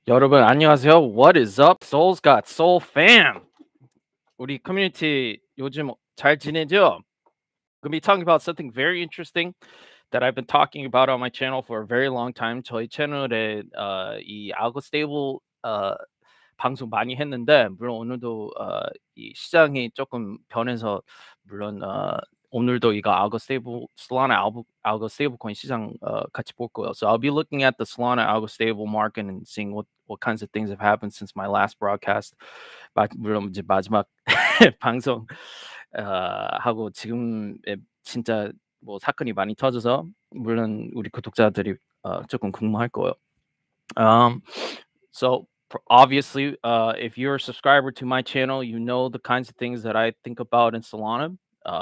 여러분 안녕하세요. What is up? Soul's got soul fam. 우리 커뮤니티 요즘 잘 지내죠? Gonna be talking about something very interesting that I've been talking about on my channel for a very long time. 저희 채널에 이 알고스테이블 방송 많이 했는데 물론 오늘도 이 시장이 조금 변해서 물론 오늘도 이거 알고스테이블 Solana algo coin 시장 같이 볼 거예요. So I'll be looking at the Solana algostable market and seeing what kinds of things have happened since my last broadcast. 물론 이제 마지막 방송 하고 지금에 진짜 뭐 사건이 많이 터져서 물론 우리 구독자들이 조금 궁금할 거예요. Um, so obviously, if you're a subscriber to my channel, you know the kinds of things that I think about in Solana.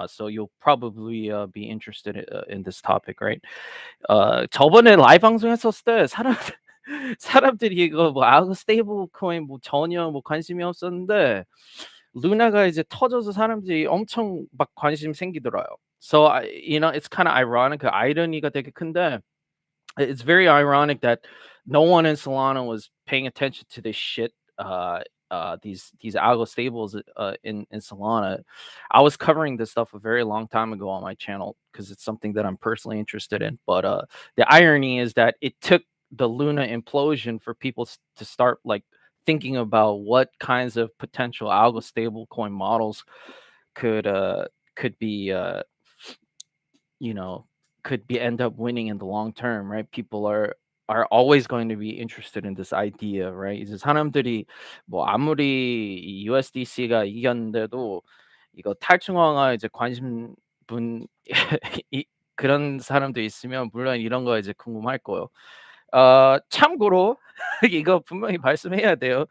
So you'll probably be interested in this topic, right? 저번에 라이브 방송했었을 때 사람들이 이거 뭐 아그 스테이블 코인 뭐 전혀 뭐 관심이 없었는데 루나가 이제 터져서 사람들이 엄청 막 관심 생기더라고요. So it's kind of ironic. 그 아이러니가 되게 큰데 it's very ironic that no one in Solana was paying attention to this shit. These algo stables in Solana. I was covering this stuff a very long time ago on my channel because it's something that I'm personally interested in. But the irony is that it took the Luna implosion for people to start like thinking about what kinds of potential algo stable coin models could uh could be you know could be end up winning in the long term, right? People are always going to be interested in this idea, right? 이제 사람들이 뭐 아무리 이 USDC가 이겼는데도 이거 탈중앙화 이제 관심 분 이 그런 사람도 있으면 물론 이런 거 이제 궁금할 거예요. 참고로 이거 분명히 말씀해야 돼요.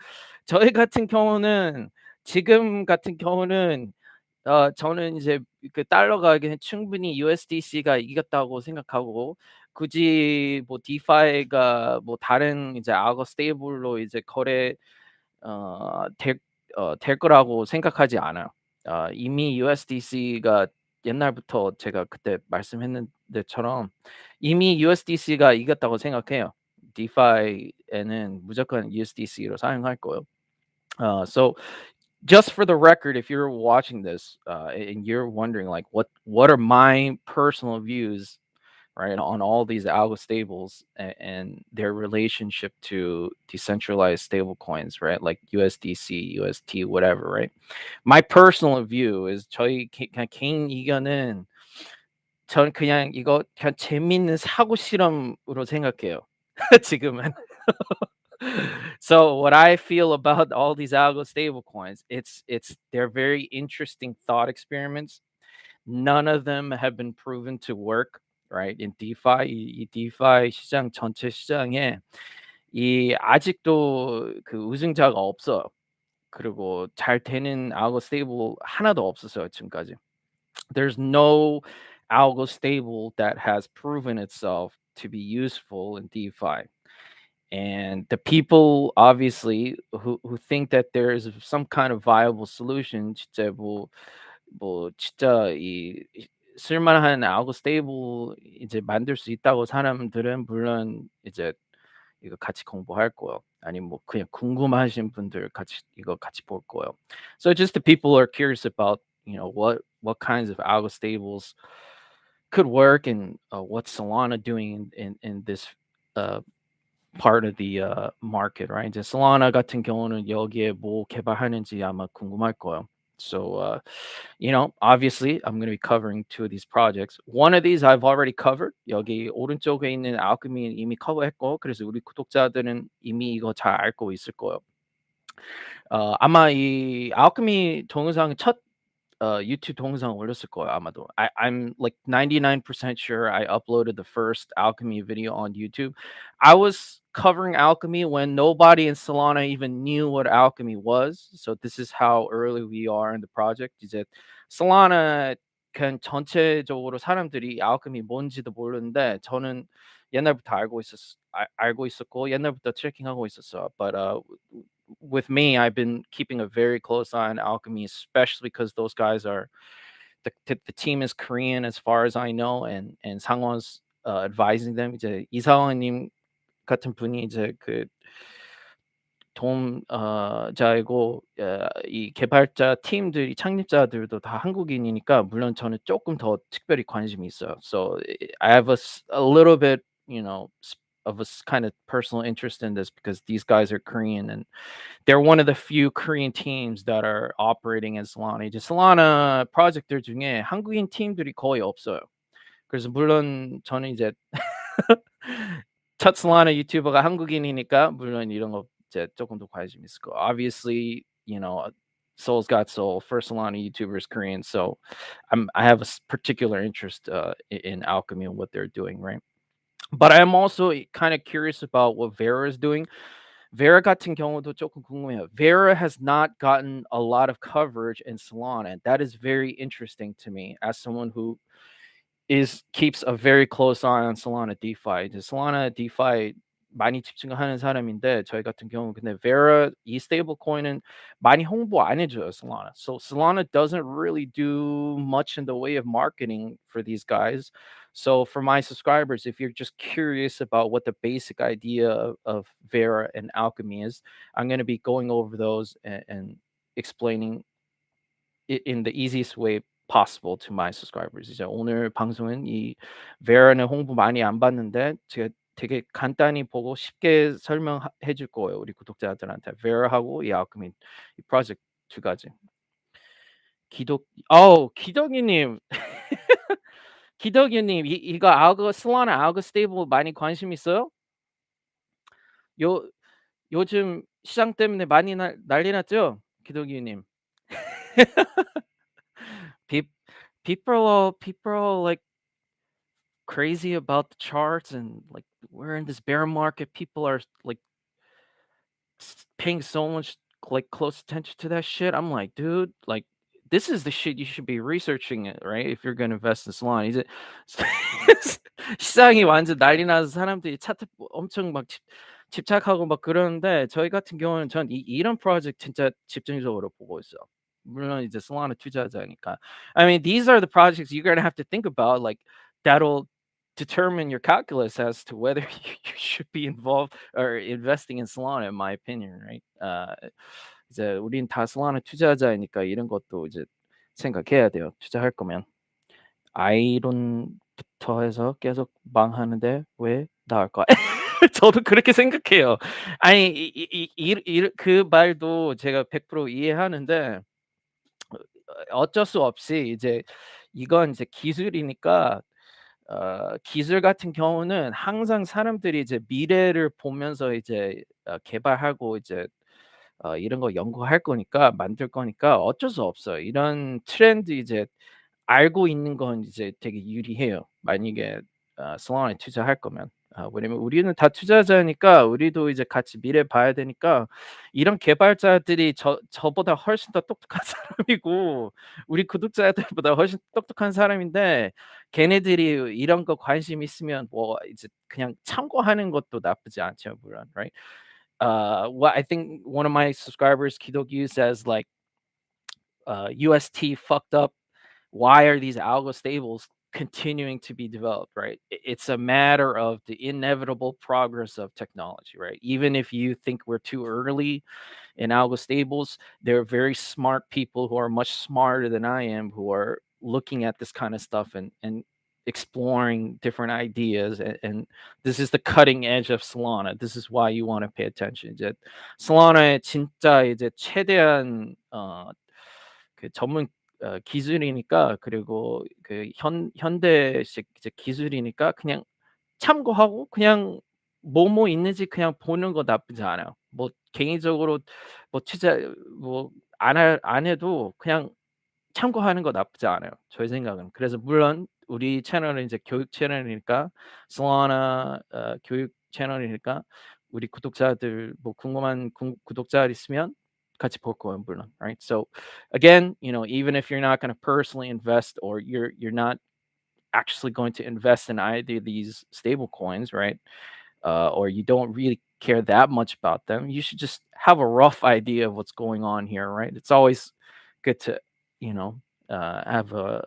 저희 같은 경우는 지금 같은 경우는 저는 이제 그 달러가 그냥 충분히 USDC가 이겼다고 생각하고 굳이 뭐 디파이가 뭐 다른 이제 악어 스테이블로 이제 거래 될 거라고 생각하지 않아요. 이미 USDC가 옛날부터 제가 그때 말씀했는 데처럼 이미 USDC가 이겼다고 생각해요. 디파이에는 무조건 USDC로 사용할 거예요. So just for the record, if you're watching this and you're wondering like what are my personal views, right, on all these algo stables and their relationship to decentralized stable coins, right, like USDC, UST, whatever, right? My personal view is 그냥 개인 의견은 전 그냥 이거 그냥 재밌는 사고 실험으로 생각해요. 지금은. So what I feel about all these algo stable coins, it's they're very interesting thought experiments. None of them have been proven to work, right? In DeFi, 이 DeFi 시장 전체 시장에 이 아직도 그 우승자가 없어요. 그리고 잘 되는 알고 스테이블 하나도 없었어요, 지금까지. There's no algo stable that has proven itself to be useful in DeFi. And the people obviously who think that there is some kind of viable solution 진짜 뭐 진짜 이 쓸만한 알고 스테이블 이제 만들 수 있다고 사람들은 물론 이제 이거 같이 공부할 거예요. 아니면 뭐 그냥 궁금하신 분들 같이 이거 같이 볼 거예요. So just the people who are curious about, what kinds of algo stables could work and what's Solana doing in this uh, part of the market, right? 이제 Solana 같은 경우는 여기에 뭐 개발하는지 아마 궁금할 거예요. So, obviously, I'm going to be covering two of these projects. One of these I've already covered. 여기 오른쪽에 있는 알고미 이미 커버했고, 그래서 우리 구독자들은 이미 이거 잘 알고 있을 거예요. 아마 이 알고미 동영상 첫 YouTube 동영상 올렸을 거예요 아마도. I'm like 99% sure I uploaded the first alchemy video on YouTube. I was covering alchemy when nobody in Solana even knew what alchemy was. So this is how early we are in the project. 이제 Solana 그냥 전체적으로 사람들이 alchemy 뭔지도 모르는데 저는 옛날부터 알고 있었고 옛날부터 트래킹하고 있었어요. But with me, I've been keeping a very close eye on Alchemy, especially because those guys are the team is Korean as far as I know, and 상원's advising them. 이제 이사원님 같은 분이 이제 그 자이고 이 개발자 팀들이 창립자들도 다 한국인이니까 물론 저는 조금 더 특별히 관심이 있어요. So I have a little bit, of a kind of personal interest in this because these guys are Korean and they're one of the few Korean teams that are operating in Solana. 이제 Solana 프로젝트들 중에 한국인 팀들이 거의 없어요. 그래서 물론 저는 이제 첫 Solana 유튜버가 한국인이니까 물론 이런 거 이제 조금 더 관심 있을 거. Obviously, Soul's Got Soul, first Solana YouTuber is Korean, so I have a particular interest in alchemy and what they're doing, right? But I'm also kind of curious about what Vera is doing. Vera 같은 경우도 조금 궁금해요. Vera has not gotten a lot of coverage in Solana, and that is very interesting to me as someone who is keeps a very close eye on Solana DeFi. 이제 Solana DeFi 많이 집중하는 사람인데 저희 같은 경우 근데 Vera 이 스테이블 코인은 많이 홍보 안 해줘요 Solana. So Solana doesn't really do much in the way of marketing for these guys. So for my subscribers, if you're just curious about what the basic idea of Vera and Alchemy is, I'm going to be going over those and explaining in the easiest way possible to my subscribers. 이제 오늘 방송은 이 Vera는 홍보 많이 안 받는데 제가 되게 간단히 보고 쉽게 설명해 줄 거예요, 우리 구독자들한테. Vera하고 이 알케미 이 프로젝트 두 가지. 기덕이님. 기덕이님 이거 솔라나 알고스테이블 많이 관심 있어요? 요 요즘 시장 때문에 많이 난리 났죠? 기덕이님. Peop people are like crazy about the charts and like we're in this bear market. People are like paying so much like close attention to that shit. I'm like, dude, like this is the shit you should be researching it, right? If you're gonna invest in Solana. 이제 시장이 완전 난리 나서 사람들이 차트 엄청 막 집착하고 막 그러는데 저희 같은 경우는 전 이런 프로젝트 진짜 집중적으로 보고 있어요. 물론 이제 Solana 투자자니까. I mean, these are the projects you're gonna have to think about, like that'll determine your calculus as to whether you should be involved or investing in Solana, in my opinion, right? 이제 우린 다 Solana 투자자이니까 이런 것도 이제 생각해야 돼요. 투자할 거면. 아이론부터 해서 계속 망하는데 왜 나을까? 저도 그렇게 생각해요. 아니 그 말도 제가 100% 이해하는데 어쩔 수 없이 이제 이건 이제 기술이니까 기술 같은 경우는 항상 사람들이 이제 미래를 보면서 이제 개발하고 이제 이런 거 연구할 거니까 만들 거니까 어쩔 수 없어요. 이런 트렌드 이제 알고 있는 건 이제 되게 유리해요. 만약에 솔라나에 투자할 거면. 왜냐면 우리는 다 투자자니까 우리도 이제 같이 미래 봐야 되니까 이런 개발자들이 저보다 훨씬 더 똑똑한 사람이고 우리 구독자들보다 훨씬 똑똑한 사람인데 걔네들이 이런 거 관심 있으면 뭐 이제 그냥 참고하는 것도 나쁘지 않죠, 물론, right? What I think one of my subscribers, Kidogu, says like UST fucked up. Why are these algo stables continuing to be developed, right? It's a matter of the inevitable progress of technology, right? Even if you think we're too early in algo stables, there are very smart people who are much smarter than I am who are looking at this kind of stuff and exploring different ideas, and this is the cutting edge of Solana. This is why you want to pay attention. 이제 Solana의 진짜 이제 최대한 그 전문 기술이니까 그리고 그 현대식 이제 기술이니까 그냥 참고하고 그냥 뭐뭐 있는지 그냥 보는 거 나쁘지 않아요. 뭐 개인적으로 뭐 투자 뭐 안 해도 그냥 참고하는 거 나쁘지 않아요, 저희 생각은. 그래서 물론 우리 채널은 이제 교육 채널이니까 Solana 교육 채널이니까 우리 구독자들 뭐 궁금한 구독자 있으면 같이 볼 거예요, 물론. Right? So again, even if you're not going to personally invest or you're not actually going to invest in either of these stable coins, right? Or you don't really care that much about them, you should just have a rough idea of what's going on here, right? It's always good to, you know, have a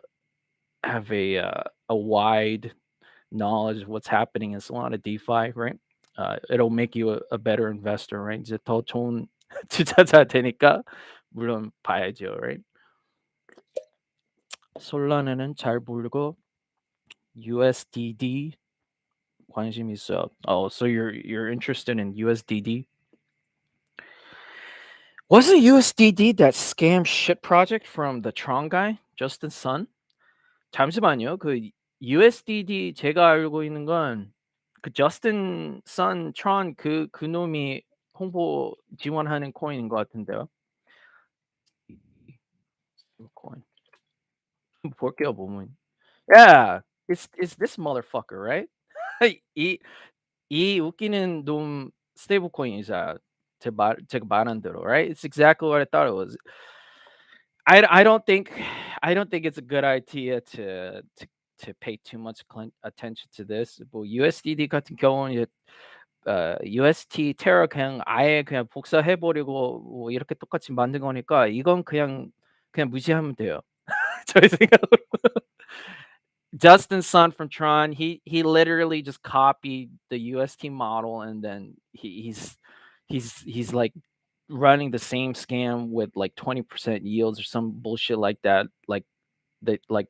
wide knowledge of what's happening in Solana DeFi, right? it'll make you a better investor, right? 이제 더 좋은 투자자 되니까 물론 봐야죠, right? 솔라나는 잘 모르고 USDD 관심 있어요. Oh, so you're interested in USDD? Wasn't USDD that scam shit project from the Tron guy, Justin Sun? 잠시만요. 그 USDD 제가 알고 있는 건 그 저스틴 선 트론 그놈이 홍보 지원하는 코인인 것 같은데요. 코인 볼게요 보면. Yeah, it's this motherfucker, right? 이 이 웃기는 놈 스테이블 코인이자 제가 말한 대로, right? It's exactly what I thought it was. I don't think it's a good idea to pay too much attention to this. 뭐 USDD 같은 경우는 이제 UST 테러 그냥 아예 그냥 복사해 버리고 뭐 이렇게 똑같이 만든 거니까 이건 그냥 무시하면 돼요. 저희 생각으로. Justin Sun from Tron, he literally just copied the UST model and then he's like running the same scam with like 20% yields or some bullshit like that, like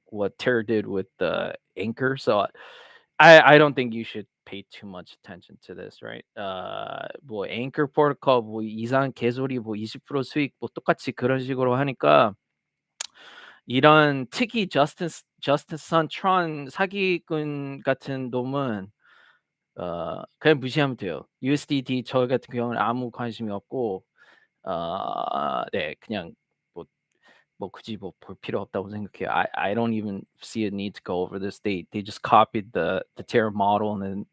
what Terra did with the Anchor. So I don't think you should pay too much attention to this, right? 뭐 Anchor protocol 뭐 이상 개소리 뭐 20% 수익 뭐 똑같이 그런 식으로 하니까 이런 특히 저스틴 선 트론 사기꾼 같은 놈은 그냥 무시하면 돼요. USDT 저 같은 경우는 아무 관심이 없고 네 그냥 뭐 굳이 뭐 볼 필요 없다고 생각해요. I don't even see a need to go over this. They just copied the Terra model and then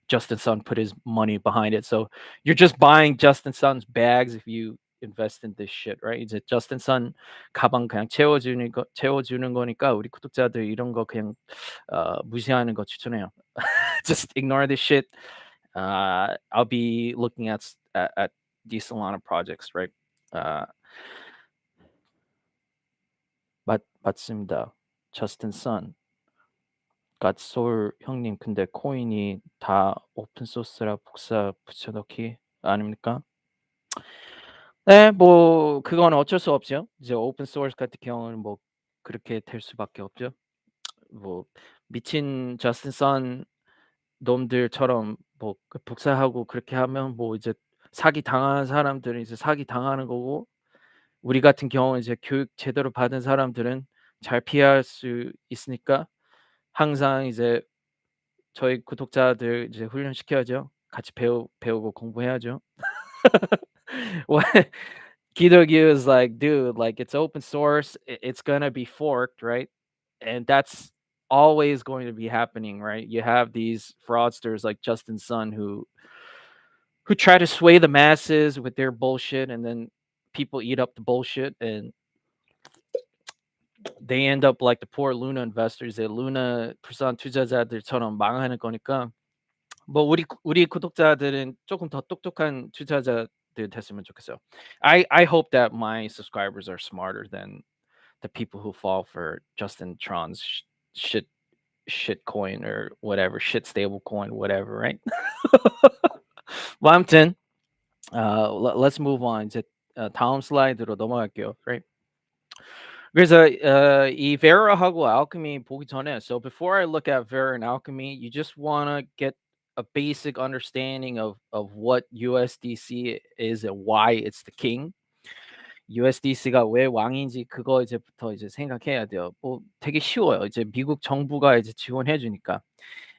Justin Sun put his money behind it. So you're just buying Justin Sun's bags if you invest in this shit, right? 이제 Justin Sun 가방 그냥 채워주는 거니까 우리 구독자들 이런 거 그냥 무시하는 거 추천해요. Just ignore this shit. I'll be looking at these Solana projects, right? 맞습니다. Justin Sun. 갓솔 형님 근데 코인이 다 오픈 소스라 복사 붙여넣기 아닙니까? 네, 뭐 그건 어쩔 수 없죠. 이제 오픈 소스 같은 경우는 뭐 그렇게 될 수밖에 없죠. 뭐 미친 저스틴 선 놈들처럼 뭐 복사하고 그렇게 하면 뭐 이제 사기 당하는 사람들은 이제 사기 당하는 거고 우리 같은 경우는 이제 교육 제대로 받은 사람들은 잘 피할 수 있으니까 항상 이제 저희 구독자들 이제 훈련시켜야죠. 같이 배우고 공부해야죠. What Kidogu is like, dude, like it's open source, it's gonna be forked, right? And that's always going to be happening, right? You have these fraudsters like Justin Sun who try to sway the masses with their bullshit, and then people eat up the bullshit, and they end up like the poor Luna investors. That Luna 부산 투자자들처럼 망하는 거니까. 뭐 우리 구독자들은 조금 더 똑똑한 투자자들 됐으면 좋겠어요. I hope that my subscribers are smarter than the people who fall for Justin Tron's shit coin or whatever, shit stable coin, whatever, right? 뭐 아무튼 let's move on. 이제 다음 슬라이드로 넘어갈게요, right? 그래서 이 Vera하고 Alchemy 보기 전에, so before I look at Vera and Alchemy, you just want to get a basic understanding of what USDC is and why it's the king. USDC가 왜 왕인지 그거 이제부터 이제 생각해야 돼요. 뭐 되게 쉬워요. 이제 미국 정부가 이제 지원해 주니까.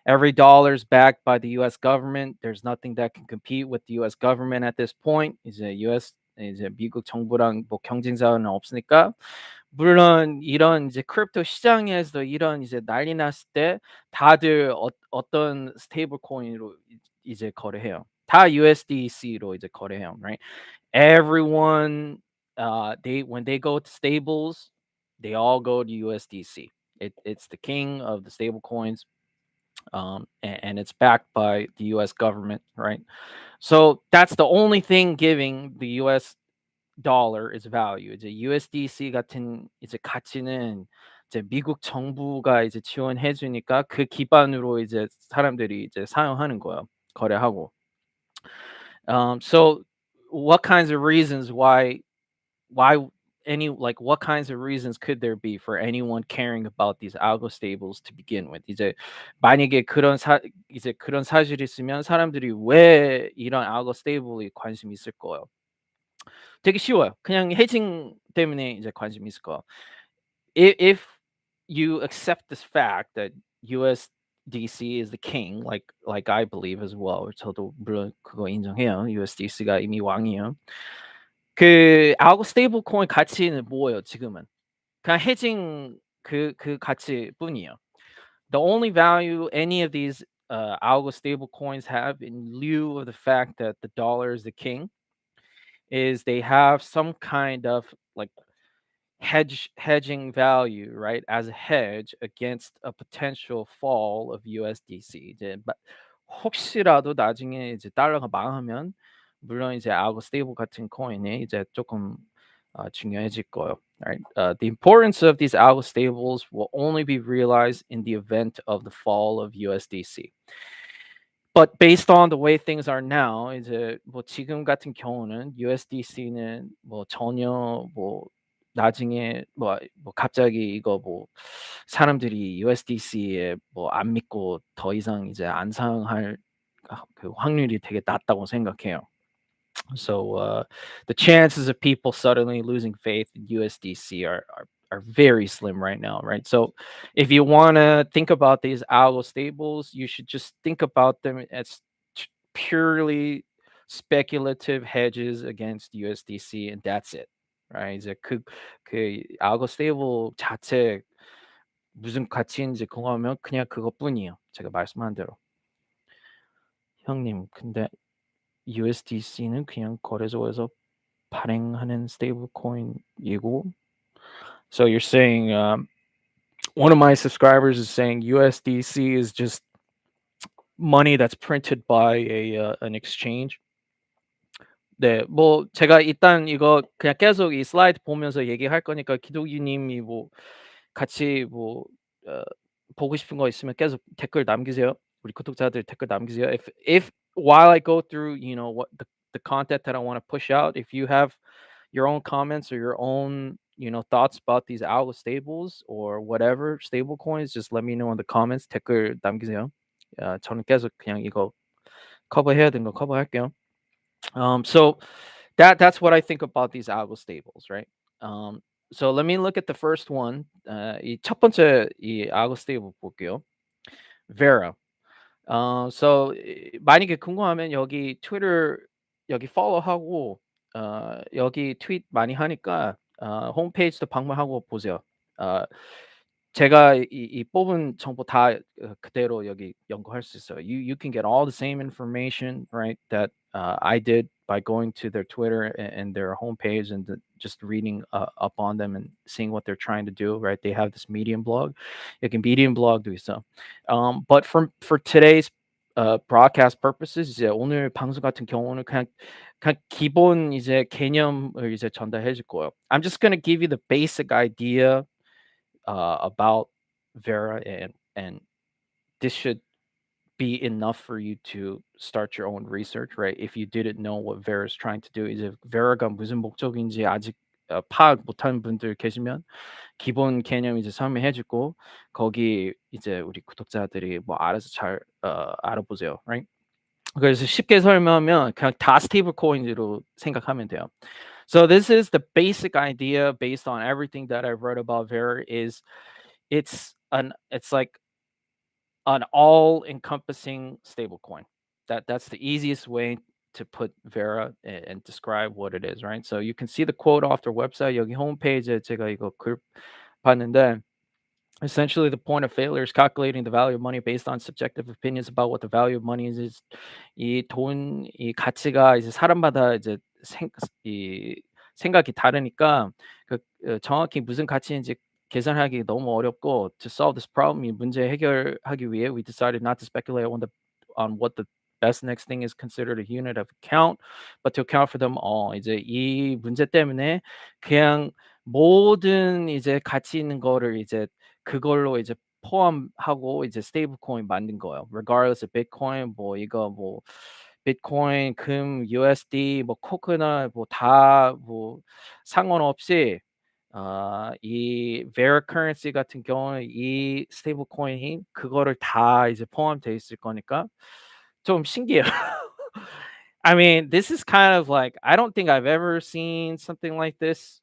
Every dollar is backed by the US government. There's nothing that can compete with the US government at this point. 이제 미국 정부랑 뭐 경쟁자는 없으니까 물론 이런 이제 크립토 시장에서 이런 이제 난리 났을 때 다들 어떤 스테이블 코인으로 이제 거래해요. 다 USDC로 이제 거래해요, right? Everyone when they go to stables, they all go to USDC. It's the king of the stable coins. And it's backed by the US government, right? So that's the only thing giving the US dollar its value. 이제 USDC 같은 이제 가치는 이제 미국 정부가 이제 지원해 주니까 그 기반으로 이제 사람들이 이제 사용하는 거예요. 거래하고. So what kinds of reasons why any like what kinds of reasons could there be for anyone caring about these algo stables to begin with? 이제 만약에 그런 사실이 있으면 사람들이 왜 이런 알고 스테이블에 관심이 있을 거예요? 되게 쉬워요. 그냥 헤징 때문에 이제 관심이 있을 거예요. If you accept this fact that USDC is the king, like I believe as well. 저도 물론 그거 인정해요. USDC가 이미 왕이에요. 그 알고 스테이블 코인 가치는 뭐예요, 지금은? 그냥 헤징 그 가치뿐이에요. The only value any of these algo stable coins have in lieu of the fact that the dollar is the king is they have some kind of like hedging value, right? As a hedge against a potential fall of USDC. 이제 혹시라도 나중에 이제 달러가 망하면 물론 이제 알고 스테이블 같은 코인이 이제 조금 중요해질 거예요. Right? The importance of these algo stables will only be realized in the event of the fall of USDC. But based on the way things are now, 이제 뭐 지금 같은 경우는 USDC는 뭐 전혀 뭐 나중에 뭐 갑자기 이거 뭐 사람들이 USDC에 뭐 안 믿고 더 이상 이제 안 사용할 그 확률이 되게 낮다고 생각해요. So the chances of people suddenly losing faith in USDC are very slim right now, right? So if you want to think about these algo stables, you should just think about them as purely speculative hedges against USDC, and that's it, right? 이제 그 알고 스테이블 자체 무슨 가치인지 궁금하면 그냥 그것뿐이에요. 제가 말씀한 대로. 형님, 근데 USDC는 그냥 거래소에서 발행하는 스테이블 코인이고. So you're saying one of my subscribers is saying USDC is just money that's printed by an exchange. 네, 뭐 제가 일단 이거 그냥 계속 이 슬라이드 보면서 얘기할 거니까 기독이님이 뭐 같이 뭐 어, 보고 싶은 거 있으면 계속 댓글 남기세요. 우리 구독자들 댓글 남기세요. If while I go through, you know, what the content that I want to push out, if you have your own comments or your own, you know, thoughts about these algo stables or whatever stable coins, just let me know in the comments. 댓글 남기세요. 저는 계속 그냥 이거 커버해야 되는 거 커버할게요. So that's what I think about these algo stables, right? So let me look at the first one. 이첫 번째 이 algo stable 볼게요. Vera. So 만약에 궁금하면 여기 트위터 여기 팔로우하고 여기 트윗 많이 하니까 홈페이지도 방문하고 보세요. 어, 제가 이 뽑은 정보 다 그대로 여기 연구할 수 있어요. You can get all the same information, right? That I did by going to their Twitter and their homepage and just reading up on them and seeing what they're trying to do, right? They have this Medium blog. 여기 Medium blog도 있어. But for today's broadcast purposes, 이제 오늘 방송 같은 경우는 그냥 기본 이제 개념을 이제 전달해 줄 거예요. I'm just gonna give you the basic idea about Vera, and this should be enough for you to start your own research, right? If you didn't know what Vera is trying to do, 이제 Vera가 무슨 목적인지 아직 파악 못하는 분들 계시면 기본 개념 이제 설명해 주고 거기 이제 우리 구독자들이 뭐 알아서 잘 알아보세요, right? 그래서 쉽게 설명하면 그냥 다 스테이블 코인으로 생각하면 돼요. So this is the basic idea based on everything that I've read about Vera is it's like an all-encompassing stablecoin. That's the easiest way to put Vera and describe what it is, right? So you can see the quote off their website. 여기 홈페이지에 제가 이거 글 봤는데 essentially the point of failure is calculating the value of money based on subjective opinions about what the value of money is. 이 가치가 이제 사람마다 이제 이 생각이 다르니까 정확히 무슨 가치인지 계산하기 너무 어렵고 to solve this problem 이 문제 해결하기 위해 we decided not to speculate on what the best next thing is considered a unit of account, but to account for them all. 이제 이 문제 때문에 그냥 모든 이제 가치 있는 거를 이제 그걸로 이제 포함하고 이제 스테이블 코인 만든 거예요. Regardless of Bitcoin 뭐 이거 뭐 비트코인, 금, USD, 뭐 코코넛 뭐 다 뭐 상관없이 이 Vera currency 같은 경우는 이 스테이블 코인이 그거를 다 이제 포함돼 있을 거니까 좀 신기해요. I mean, this is kind of like I don't think I've ever seen something like this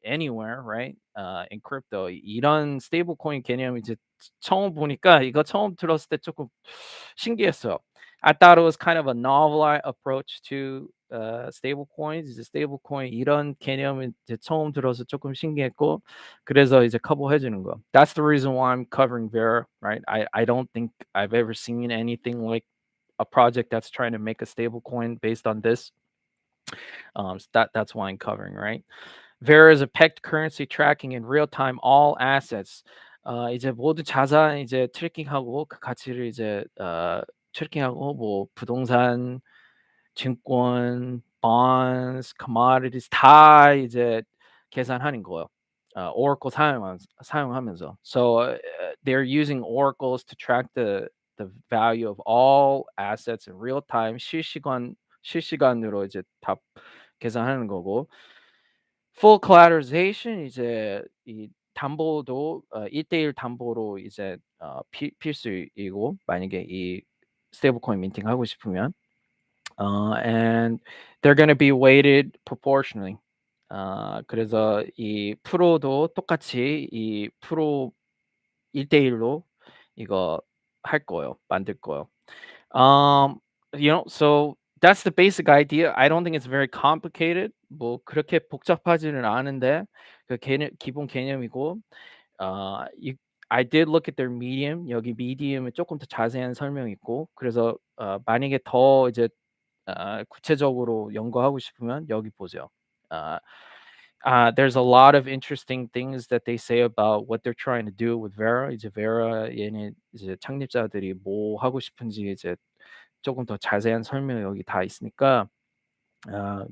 anywhere, right? In crypto. 이런 스테이블 코인 개념이 이제 처음 보니까 이거 처음 들었을 때 조금 신기했어요. I thought it was kind of a novel approach to stable coins. 이제 스테이블 코인 이런 개념을 이제 처음 들어서 조금 신기했고 그래서 이제 커버해 주는 거. That's the reason why I'm covering Vera, right? I don't think I've ever seen anything like a project that's trying to make a stable coin based on this. So that's why I'm covering, right? Vera is a pegged currency tracking in real time all assets. 이제 모두 자산 이제 트래킹하고 그 가치를 이제 트래킹하고 뭐 부동산, 증권, bonds, commodities 다 이제 계산하는 거예요. Oracle 사용하면서. So they're using oracles to track the value of all assets in real time 실시간으로 이제 다 계산하는 거고 full collateralization 이제 이 담보도 1:1 담보로 이제 필수이고 만약에 이 스테이블 코인 민팅하고 싶으면 and they're gonna be weighted proportionally. 그래서 이 프로도 똑같이 이 프로 1:1로 이거 할 거예요. 만들 거예요. Um, so that's the basic idea. I don't think it's very complicated. 뭐 그렇게 복잡하지는 않은데 그 개념 기본 개념이고 you I did look at their Medium. 여기 Medium에 조금 더 자세한 설명이 있고 그래서 만약에 더 이제 구체적으로 연구하고 싶으면 여기 보세요. 아 there's a lot of interesting things that they say about what they're trying to do with Vera. 이제 Vera 얘네 이제 창립자들이 뭐 하고 싶은지 이제 조금 더 자세한 설명이 여기 다 있으니까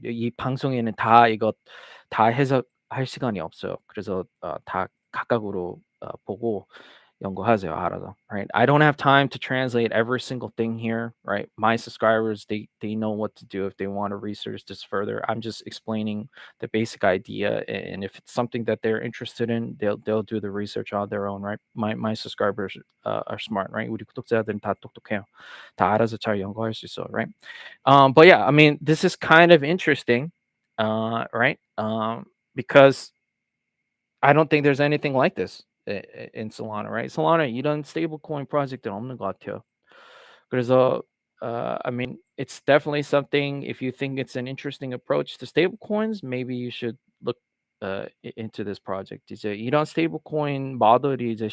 이 방송에는 다 이거 다 해석할 시간이 없어요. 그래서 다 각각으로 보고 연구하세요 알아서. Right? I don't have time to translate every single thing here. Right? My subscribers they know what to do if they want to research this further. I'm just explaining the basic idea, and if it's something that they're interested in, they'll do the research on their own. Right? My subscribers are smart. Right? 우리 구독자들은 다 똑똑해요. 다 알아서 잘 연구할 수 있어. Right? But yeah, I mean, this is kind of interesting, right? Because I don't think there's anything like this in Solana, right? Solana 이런 stablecoin project은 없는 것 같아요. 그래서 I mean, it's definitely something. If you think it's an interesting approach to stablecoins, maybe you should look into this project. 이제 이런 stablecoin 모델이 이제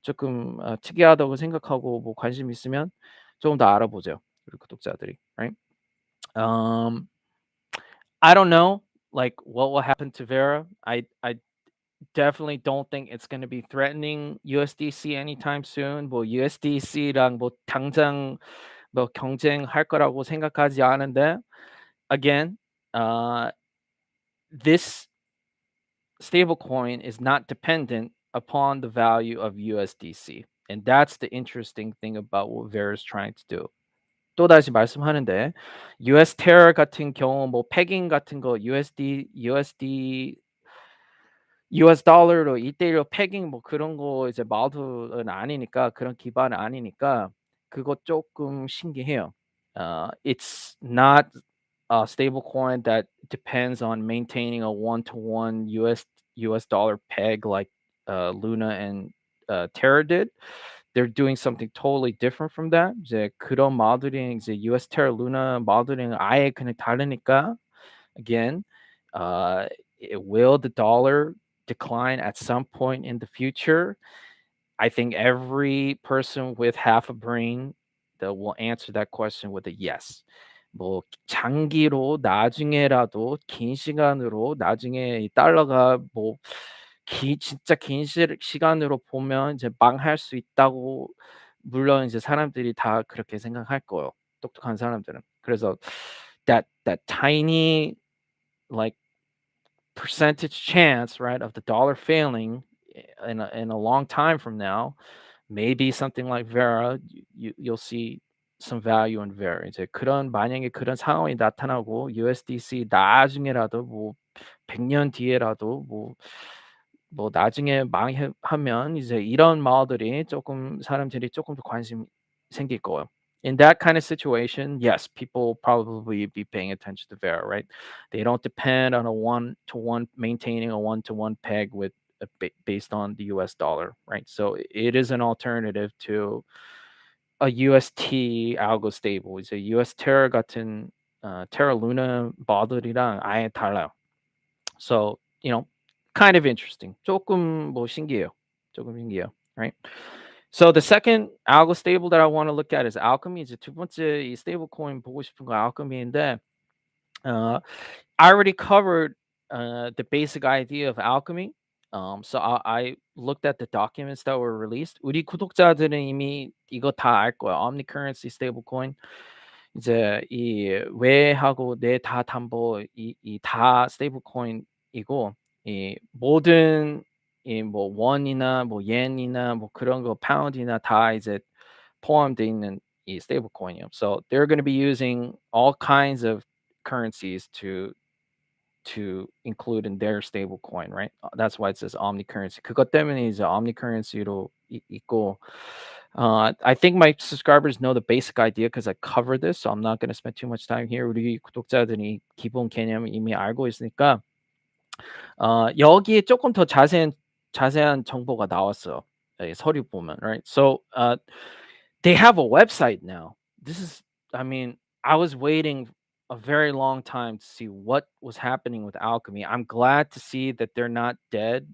조금 특이하다고 생각하고 뭐 관심 있으면 조금 더 알아보세요. 우리 구독자들이, right? Um, I don't know, like what will happen to Vera. I definitely don't think it's going to be threatening USDC anytime soon. 뭐 USDC랑 뭐 당장 뭐 경쟁할 거라고 생각하지 않은데 again, this stablecoin is not dependent upon the value of USDC. And that's the interesting thing about what Vera is trying to do. 또다시 말씀하는데 US 테러 같은 경우 뭐 패깅 같은 거 US 달러로 1:1로 패깅 뭐 그런 거 이제 모델은 아니니까 그런 기반은 아니니까 그거 조금 신기해요. It's not a stable coin that depends on maintaining a one-to-one US dollar peg like Luna and Terra did. They're doing something totally different from that. 이제 그런 모델링 이제 US Terra Luna 모델링은 아예 그냥 다르니까 again, uh, will the dollar decline at some point in the future? I think every person with half a brain that will answer that question with a yes. 뭐 장기로 나중에라도 긴 시간으로 나중에 이 달러가 뭐 진짜 긴 시간으로 보면 이제 망할 수 있다고 물론 이제 사람들이 다 그렇게 생각할 거예요. 똑똑한 사람들은. 그래서 that tiny like percentage chance, right, of the dollar failing in a long time from now, maybe something like Vera, you'll see some value in Ver. 이제 그런 만약에 그런 상황이 나타나고 USDC 나중에라도 뭐 100년 뒤에라도 뭐 나중에 망하면 이제 이런 말들이 조금 사람들이 조금 더 관심 생길 거예요. In that kind of situation, yes, people probably be paying attention to Vera, right? They don't depend on a one-to-one maintaining a one-to-one peg with based on the US dollar, right? So it is an alternative to a UST algo stable. 이제 US Terra 같은 Terra Luna bot들이랑 아예 달라요. So, kind of interesting. 조금 뭐 신기해요. 조금 신기해요. Right? So the second algo stable that I want to look at is Alchemy. 이제 두 번째 이 스테이블 코인 보고 싶은 거 Alchemy인데 uh, I already covered the basic idea of alchemy. So I looked at the documents that were released. 우리 구독자들은 이미 이거 다 알 거야. Omnicurrency stablecoin. 이제 이 외하고 내 다 담보 이 다 스테이블코인이고 이 모든 이 뭐 원이나 뭐 옌이나 뭐 그런 거 파운드나 다 이제 포함되어 있는 이 스테이블코인이에요. So they're going to be using all kinds of currencies to include in their stable coin, right? That's why it says omni currency. 그것 때문에 이제 omni currency로 있고, I think my subscribers know the basic idea because I covered this, so I'm not going to spend too much time here. 우리 구독자들이 기본 개념을 이미 알고 있으니까 여기에 조금 더 자세한 정보가 나왔어요. 이 서류 보면, right? So they have a website now. This is, I mean, I was waiting a very long time to see what was happening with Alchemy. I'm glad to see that they're not dead.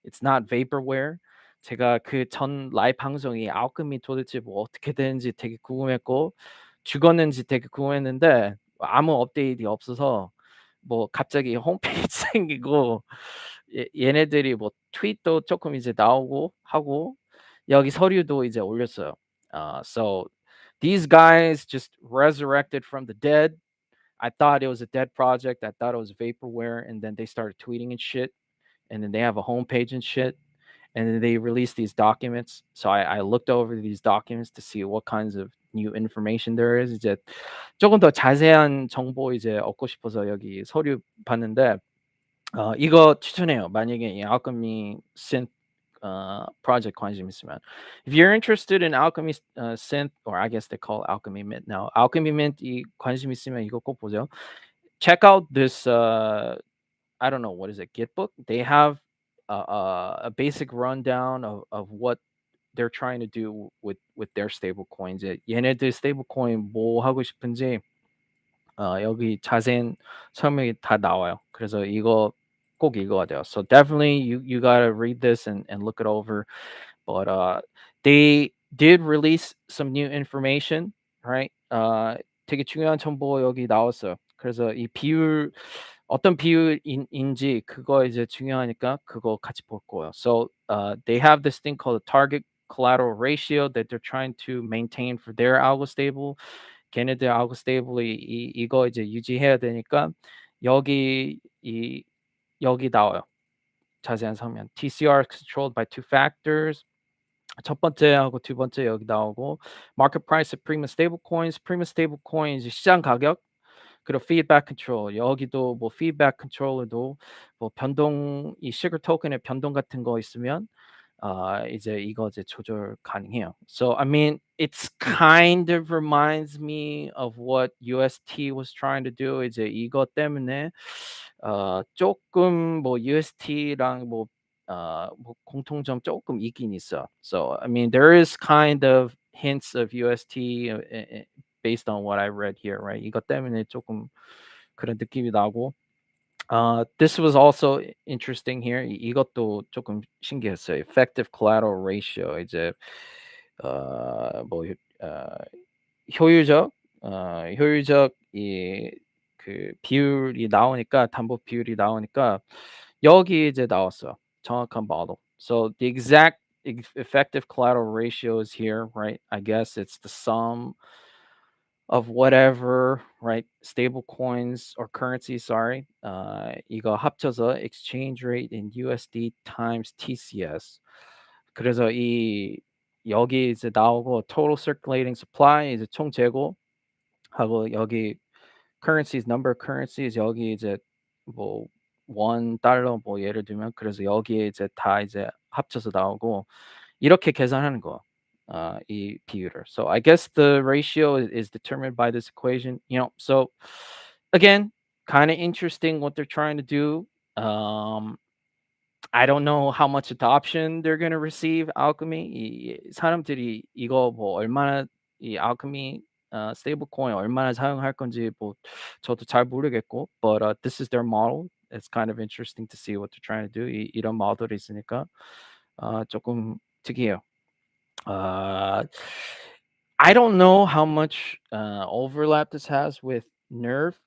It's not vaporware. 제가 그 전 라이브 방송이 알케미 도대체 뭐 어떻게 되는지 되게 궁금했고 죽었는지 되게 궁금했는데 아무 업데이트 없어서 뭐 갑자기 홈페이지 생기고 얘네들이 뭐 트윗도 조금 이제 나오고 하고 여기 서류도 이제 올렸어요. So these guys just resurrected from the dead. I thought it was a dead project. I thought it was vaporware, and then they started tweeting and shit. And then they have a homepage and shit. And then they released these documents. So I looked over these documents to see what kinds of new information there is. 이제 조금 더 자세한 정보 이제 얻고 싶어서 여기 서류 봤는데 이거 추천해요. 만약에 이 alchemy synth project 관심 있으면. If you're interested in alchemy synth, or I guess they call alchemy mint now. alchemy mint 이 관심 있으면 이거 꼭 보세요. Check out this I don't know what is it, Gitbook. They have a basic rundown of what they're trying to do with their stable coins. 얘네들 stable coin 뭐 하고 싶은지 여기 자세한 설명이 다 나와요. 그래서 이거 꼭 읽어야 돼요. So definitely you gotta read this and look it over. But they did release some new information, right? 되게 중요한 정보 여기 나왔어요. 그래서 이 비율 어떤 비율인지 그거 이제 중요하니까 그거 같이 볼 거예요. So they have this thing called a target collateral ratio that they're trying to maintain for their algo stable. 걔네들 알고 스테이블이 이거 이제 유지해야 되니까 여기 여기 나와요. 자세한 설명. TCR is controlled by two factors. 첫 번째하고 두 번째 여기 나오고 market price of premium stable coins. premium stable coins 시장 가격. 그리고 feedback control. 여기도 뭐 feedback controller도 뭐 변동 이 시글 토큰의 변동 같은 거 있으면 이제 이거 이제 조절 가능해요. So I mean, it's kind of reminds me of what UST was trying to do. 이제 이것 때문에 조금 뭐 UST랑 뭐 공통점 조금 있긴 있어. So I mean, there is kind of hints of UST based on what I read here, right? 이것 때문에 조금 그런 느낌이 나고. This was also interesting here. 이것도 조금 신기했어요. Effective collateral ratio 이제 뭐 효율적 효율적 그 비율이 나오니까 담보 비율이 나오니까 여기 이제 나왔어. 정확한 model. So the exact effective collateral ratio is here, right? I guess it's the sum of whatever, right? Stable coins or currency, sorry. 이거 합쳐서 exchange rate in USD times TCS. 그래서 여기 이제 나오고 total circulating supply 이제 총 재고 하고 여기 currencies number of currencies 여기 이제 뭐 $1 뭐 예를 들면 그래서 여기에 이제 다 이제 합쳐서 나오고 이렇게 계산하는 거. 이 비율을. So I guess the ratio is determined by this equation. So again, kind of interesting what they're trying to do. I don't know how much adoption they're gonna receive alchemy. 사람들이 이거 뭐 얼마나 이 alchemy 스테이블 코인 얼마나 사용할 건지 뭐 저도 잘 모르겠고, but this is their model. It's kind of interesting to see what they're trying to do. 이런 모델이 있으니까 조금 특이해요. Uh, I don't know how much overlap this has with Nerve.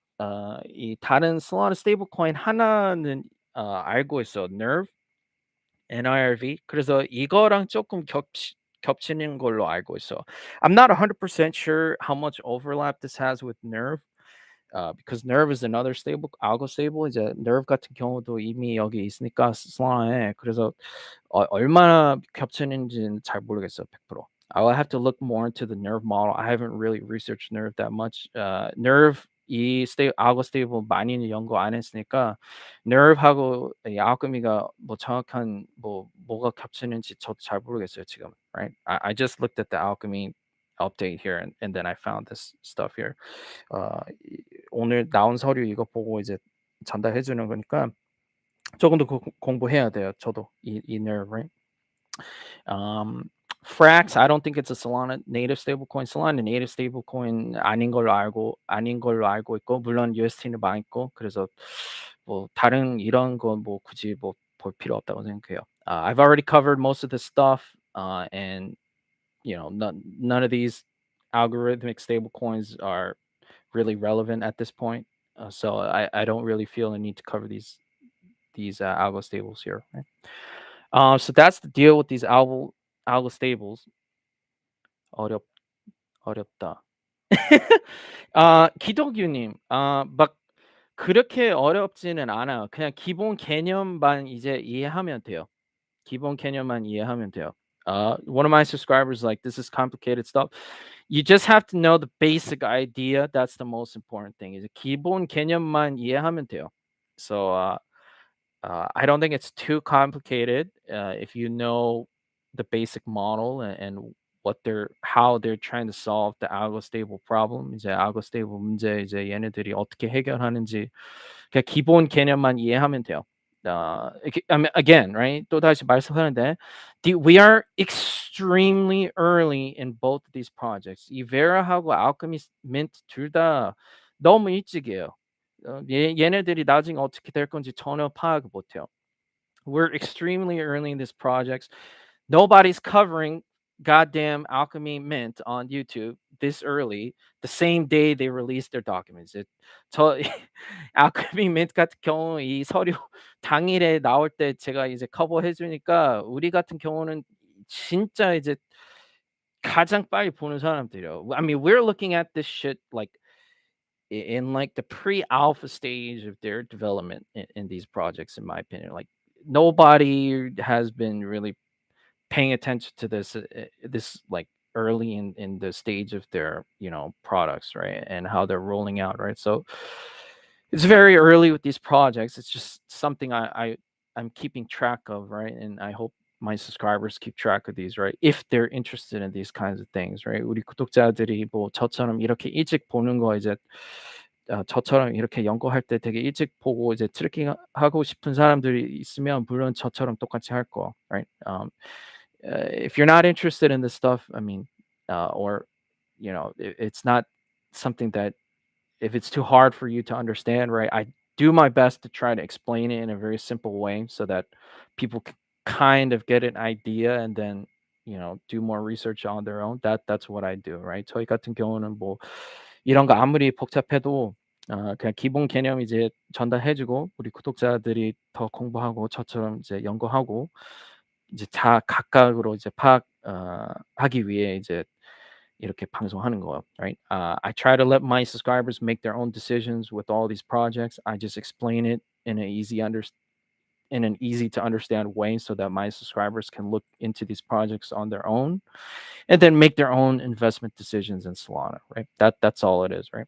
이 다른 Solana 스테이블코인 하나는 알고 있어. Nerve, NIRV. 그래서 이거랑 조금 겹치는 걸로 알고 있어. I'm not 100% sure how much overlap this has with Nerve. Because Nerve is another stable, Algostable 이제 Nerve 같은 경우도 이미 여기 있으니까 Solana에 그래서 얼마나 겹치는지는 잘 모르겠어요, 100%. I will have to look more into the Nerve model. I haven't really researched Nerve that much. Nerve 이 Algostable 많이는 연구 안 했으니까 Nerve하고 이 알고미가 뭐 정확한 뭐가 겹치는지 저도 잘 모르겠어요 지금. Right? I just looked at the alchemy update here and then I found this stuff here. 오늘 나온 서류 이거 보고 이제 전달해 주는 거니까 조금 더 공부해야 돼요. 저도 이 nerve, right? Frax, I don't think it's a Solana native stablecoin. Solana native stablecoin 아닌 걸로 알고 있고 물론 UST는 많고 그래서 뭐 다른 이런 건 뭐 굳이 뭐 볼 필요 없다고 생각해요. I've already covered most of this stuff, and none of these algorithmic stablecoins are really relevant at this point. So I don't really feel a need to cover these algo stables here. Right? So that's the deal with these algo stables. 어렵 어렵다. 기독유님, 막 그렇게 어렵지는 않아요. 그냥 기본 개념만 이제 이해하면 돼요. 기본 개념만 이해하면 돼요. One of my subscribers like this is complicated stuff. You just have to know the basic idea. That's the most important thing. 이제 기본 개념만 이해하면 돼요. So I don't think it's too complicated if you know the basic model and how they're trying to solve the algostable problem. 이제 algostable 문제 이제 얘네들이 어떻게 해결하는지 그냥 기본 개념만 이해하면 돼요. I mean, again, right? 또 다시 말씀하는데, we are extremely early in both of these projects. 이 Vera하고 Alchemist Mint 둘 다 너무 일찍이에요. 얘네들이 나중에 어떻게 될 건지 전혀 파악을 못해요. We're extremely early in these projects. Nobody's covering goddamn Alchemy Mint on YouTube this early, the same day they released their documents. 저 Alchemy Mint 같은 경우 이 서류 당일에 나올 때 제가 이제 커버해 주니까 우리 같은 경우는 진짜 이제 가장 빨리 보는 사람들이요. I mean, we're looking at this shit like in like the pre-alpha stage of their development in these projects, in my opinion. Like nobody has been really paying attention to this like early in the stage of their products, right, and how they're rolling out, right. So it's very early with these projects. It's just something I'm keeping track of, right, and I hope my subscribers keep track of these, right, if they're interested in these kinds of things, right. 우리 구독자들이 뭐 저처럼 이렇게 일찍 보는 거 이제 저처럼 이렇게 연구할 때 되게 일찍 보고 이제 트래킹 하고 싶은 사람들이 있으면 물론 저처럼 똑같이 할 거, right. If you're not interested in this stuff, I mean, or it's not something that if it's too hard for you to understand, right? I do my best to try to explain it in a very simple way so that people can kind of get an idea and then do more research on their own. That's what I do, right? 저희 같은 경우는 뭐 이런 거 아무리 복잡해도 그냥 기본 개념 이제 전달해주고 우리 구독자들이 더 공부하고 저처럼 이제 연구하고 이제 다 각각으로 이제 하기 위해 이제 이렇게 방송하는 거예요, right? I try to let my subscribers make their own decisions with all these projects. I just explain it in an in an easy to understand way so that my subscribers can look into these projects on their own and then make their own investment decisions in Solana, right? That's all it is, right?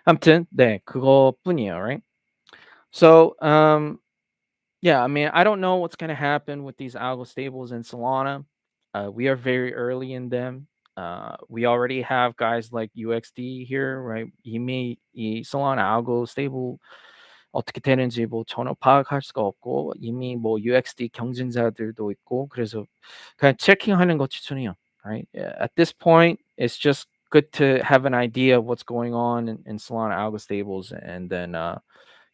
아무튼 네, 그거뿐이에요, right? So, yeah, I mean, I don't know what's going to happen with these algo stables in Solana. We are very early in them. We already have guys like UXD here, right? 이미 이 Solana algo stable 어떻게 되는지 뭐 전혀 파악할 수가 없고 이미 뭐 UXD 경쟁자들도 있고 그래서 그냥 체킹하는 거 추천해요. Right? Yeah, at this point, it's just good to have an idea of what's going on in Solana algo stables and then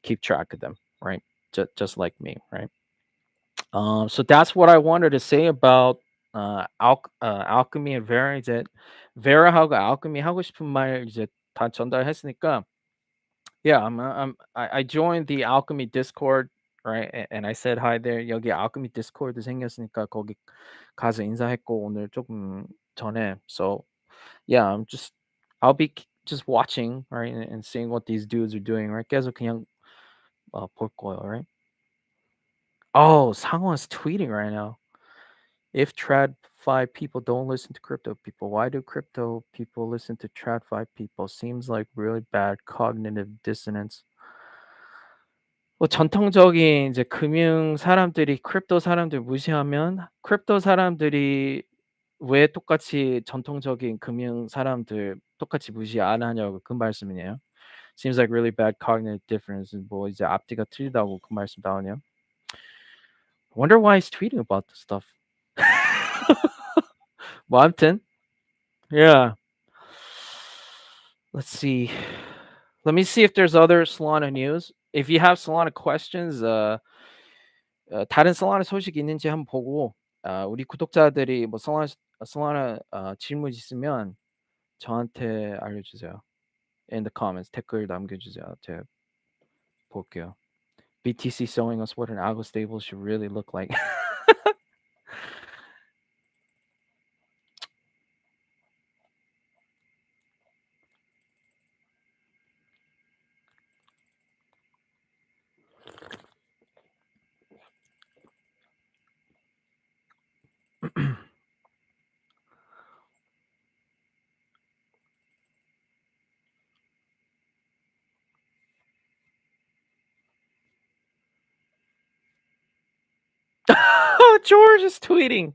keep track of them, right? Just like me, right? So that's what I wanted to say about alchemy and Vera. 이제 Vera하고 alchemy 하고 싶은 말 이제 다 전달했으니까 yeah, I joined the alchemy Discord, right? And I said hi there. 여기 alchemy Discord도 생겼으니까 거기 가서 인사했고 오늘 조금 전에. So yeah, I'll be just watching, right, and seeing what these dudes are doing, right? 계속 그냥 볼 거예요, right? Oh, Sangwon's tweeting right now. If TradFi people don't listen to crypto people, why do crypto people listen to TradFi people? Seems like really bad cognitive dissonance. 뭐 전통적인 이제 금융 사람들이 크립토 사람들 무시하면 크립토 사람들이 왜 똑같이 전통적인 금융 사람들 똑같이 무시 안 하냐고 그 말씀이네요. Seems like really bad cognitive difference. 뭐 이제 앞뒤가 틀리다고 그 말씀 나오네요. Wonder why he's tweeting about this stuff. 뭐 아무튼 yeah. Let's see. Let me see if there's other Solana news. If you have Solana questions, 다른 Solana 소식 있는지 한번 보고 우리 구독자들이 뭐 Solana 질문 있으면 저한테 알려주세요. In the comments 댓글 남겨주세요. 제가 볼게요. BTC showing us what an algo stable should really look like. George is tweeting.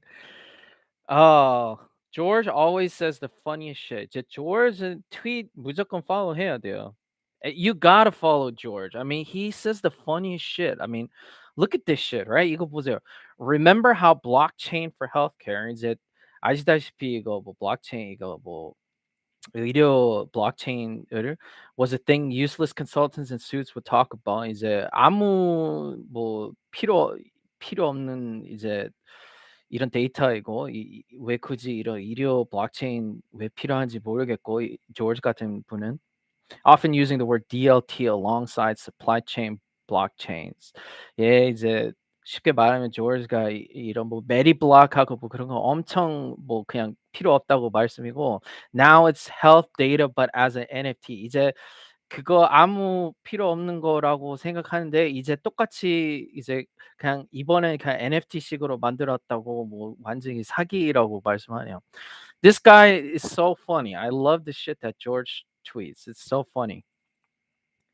Oh, George always says the funniest shit. George tweet 무조건 follow 해야 돼요. You gotta follow George. I mean, he says the funniest shit. I mean, look at this shit, right? 이거 보세요. Remember how blockchain for healthcare 이제 아시다시피 이거 뭐 blockchain 이거 뭐 의료 blockchain을 was a thing useless consultants and suits would talk about 이제 아무 뭐 필요 없는 이제 이런 데이터이고 왜 굳이 이런 의료 블록체인 왜 필요한지 모르겠고 조지 같은 분은 often using the word DLT alongside supply chain blockchains. 예, 이제 쉽게 말하면 조지가 이런 뭐 메리 블록하고 뭐 그런 거 엄청 뭐 그냥 필요 없다고 말씀이고 now it's health data but as an NFT. 이제 그거 아무 필요 없는 거라고 생각하는데 이제 똑같이 이제 그냥 이번에 그냥 NFT식으로 만들었다고 뭐 완전히 사기라고 말씀하네요. This guy is so funny. I love the shit that George tweets. It's so funny.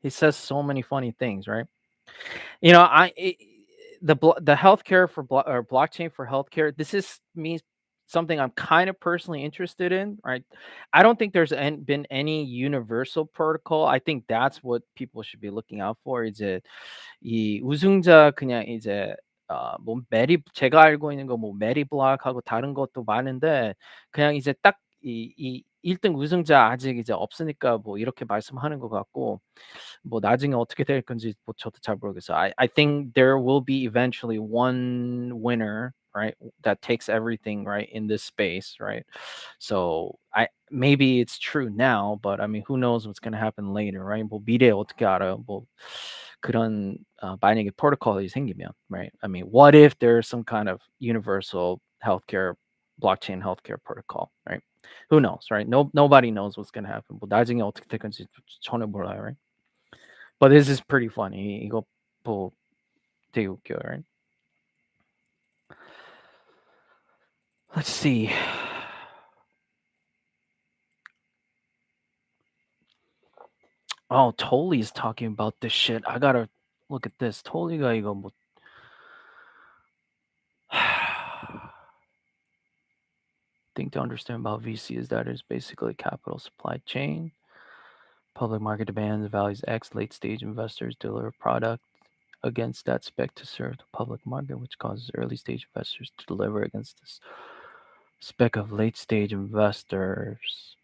He says so many funny things, right? You know, the healthcare for or blockchain for healthcare. This is me something I'm kind of personally interested in, right? I don't think there's been any universal protocol. I think that's what people should be looking out for. 이제 이 우승자 그냥 이제 뭐 메리 제가 알고 있는 거 뭐 메리 블록하고 다른 것도 많은데 그냥 이제 딱 이 1등 우승자 아직 이제 없으니까 뭐 이렇게 말씀하는 것 같고 뭐 나중에 어떻게 될 건지 뭐 저도 잘 모르겠어요. I think there will be eventually one winner, right? That takes everything, right, in this space, right? So I maybe it's true now, but I mean, who knows what's going to happen later, right? 뭐 미래 어떻게 알아요? 뭐 그런 만약에 프로토콜이 생기면, right? I mean, what if there's some kind of universal healthcare blockchain healthcare protocol, right? Who knows, right? Nobody knows what's going to happen. 뭐 나중에 어떻게 될 건지 전혀 몰라요, right? But this is pretty funny. 이거 뭐 되게 웃겨요, right? Let's see. Oh, Tolly's talking about this shit. I gotta look at this. Tolly가 이거 뭐 thing to understand about VC is that it's basically capital supply chain. Public market demands values X. Late stage investors deliver product against that spec to serve the public market, which causes early stage investors to deliver against this spec of late stage investors.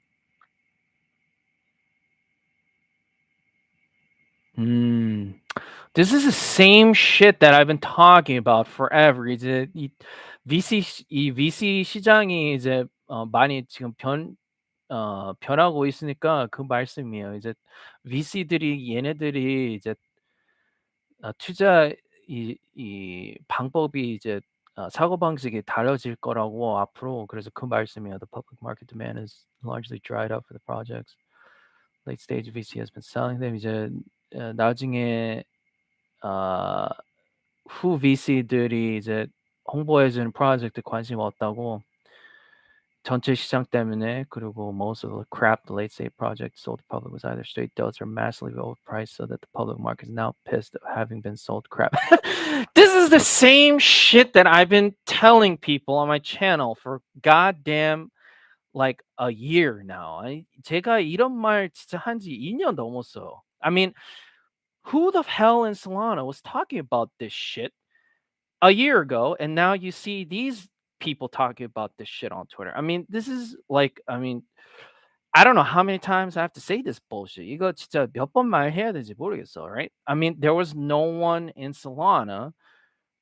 This is the same shit that I've been talking about forever. 이제 이 VC 시장이 이제 많이 지금 변하고 있으니까 그 말씀이에요. 이제 VC들이 얘네들이 이제 투자 이 방법이 이제 사고방식이 달라질 거라고 앞으로. 그래서 그 말씀이에요. The public market demand is largely dried up for the projects. Late stage VC has been selling them. 이제 나중에 후 VC들이 이제 홍보해 주는 프로젝트 관심 없다고 전체 시장 때문에. 그리고 most of the crap the late stage project sold to public was either straight dults or massively overpriced, so that the public market is now pissed at having been sold crap. This is the same shit that I've been telling people on my channel for goddamn like a year now. 제가 이런 말 진짜 한지 2년 넘었어요. I mean, who the hell in Solana was talking about this shit a year ago, and now you see these people talking about this shit on Twitter? I mean, this is like, I mean, I don't know how many times I have to say this bullshit. 이거 진짜 몇 번 말해야 될지 모르겠어, right? I mean, there was no one in Solana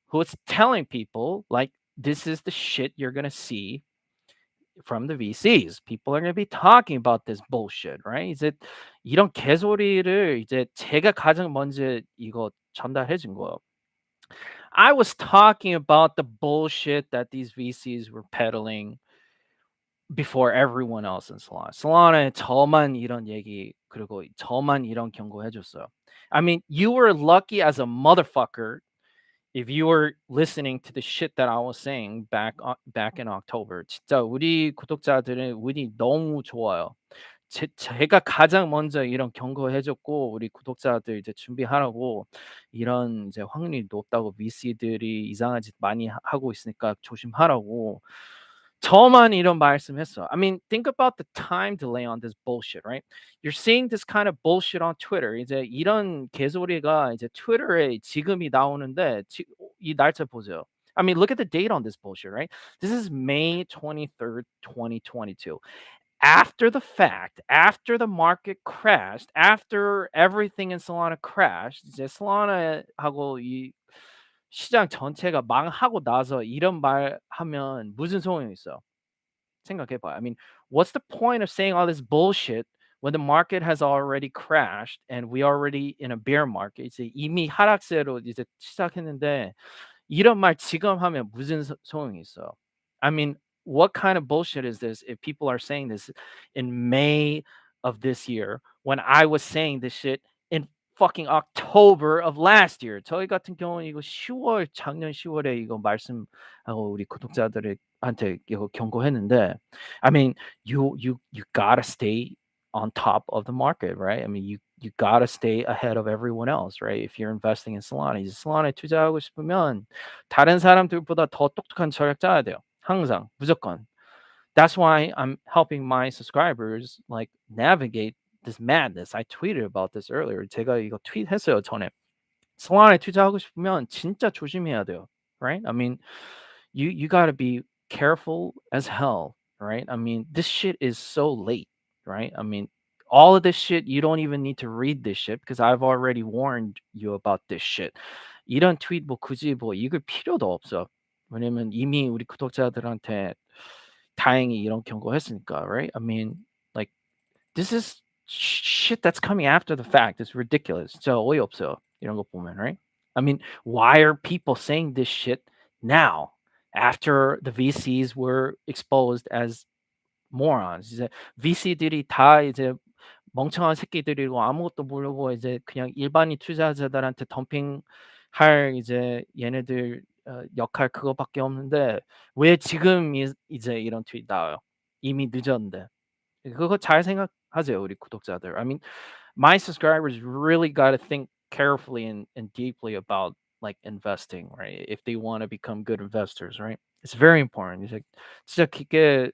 who was telling people like this is the shit you're gonna see from the VCs. People are gonna be talking about this bullshit, right? 이제 이런 개소리를 이제 제가 가장 먼저 이거 전달해 준 거예요. I was talking about the bullshit that these VCs were peddling before everyone else in Solana. Solana에 저만 이런 얘기 그리고 저만 이런 경고 해줬어요. I mean, you were lucky as a motherfucker if you were listening to the shit that I was saying back in October. 진짜 우리 구독자들은 운이 너무 좋아요. 제가 가장 먼저 이런 경고해줬고 우리 구독자들 이제 준비하라고 이런 이제 확률이 높다고 VC들이 이상한 짓 많이 하고 있으니까 조심하라고 저만 이런 말씀했어. I mean, think about the time delay on this bullshit, right? You're seeing this kind of bullshit on Twitter. 이제 이런 개소리가 이제 트위터에 지금이 나오는데 이 날짜 보세요. I mean, look at the date on this bullshit, right? This is May 23rd, 2022. After the fact, after the market crashed, after everything in Solana crashed, 이제 Solana하고 이 시장 전체가 망하고 나서 이런 말 하면 무슨 소용이 있어? 생각해 봐요. I mean, what's the point of saying all this bullshit when the market has already crashed and we already in a bear market? 이제 이미 하락세로 이제 시작했는데 이런 말 지금 하면 무슨 소용이 있어요? I mean, what kind of bullshit is this if people are saying this in May of this year when I was saying this shit in fucking October of last year? 저희 같은 경우는 이거 작년 10월에 이거 말씀하고 우리 구독자들한테 이거 경고했는데, I mean, you gotta stay on top of the market, right? I mean, you gotta stay ahead of everyone else, right? If you're investing in Solana, 이제 Solana에 투자하고 싶으면 다른 사람들보다 더 똑똑한 전략 짜야 돼요. 항상 무조건. That's why I'm helping my subscribers like navigate this madness. I tweeted about this earlier. 제가 이거 트윗했어요 전에. Solana에 투자하고 싶으면 진짜 조심해야 돼요, right? I mean, you gotta be careful as hell, right? I mean, this shit is so late, right? I mean, all of this shit, you don't even need to read this shit because I've already warned you about this shit. 이런 트윗 뭐 굳이 뭐 읽을 필요도 없어. 왜냐면 이미 우리 구독자들한테 다행히 이런 경고했으니까, right? I mean, like this is shit that's coming after the fact. It's ridiculous. 진짜 어이없어요. 이런 거 보면, right? I mean, why are people saying this shit now after the VCs were exposed as morons? 이제 VC들이 다 이제 멍청한 새끼들이고 아무것도 모르고 이제 그냥 일반인 투자자들한테 덤핑 할 이제 얘네들 역할 그거밖에 없는데 왜 지금 이제 이런 트윗 나와요? 이미 늦었는데. 그거 잘 생각하세요, 우리 구독자들. I mean, my subscribers really got to think carefully and deeply about like investing, right? If they want to become good investors, right? It's very important. 이제 진짜 깊게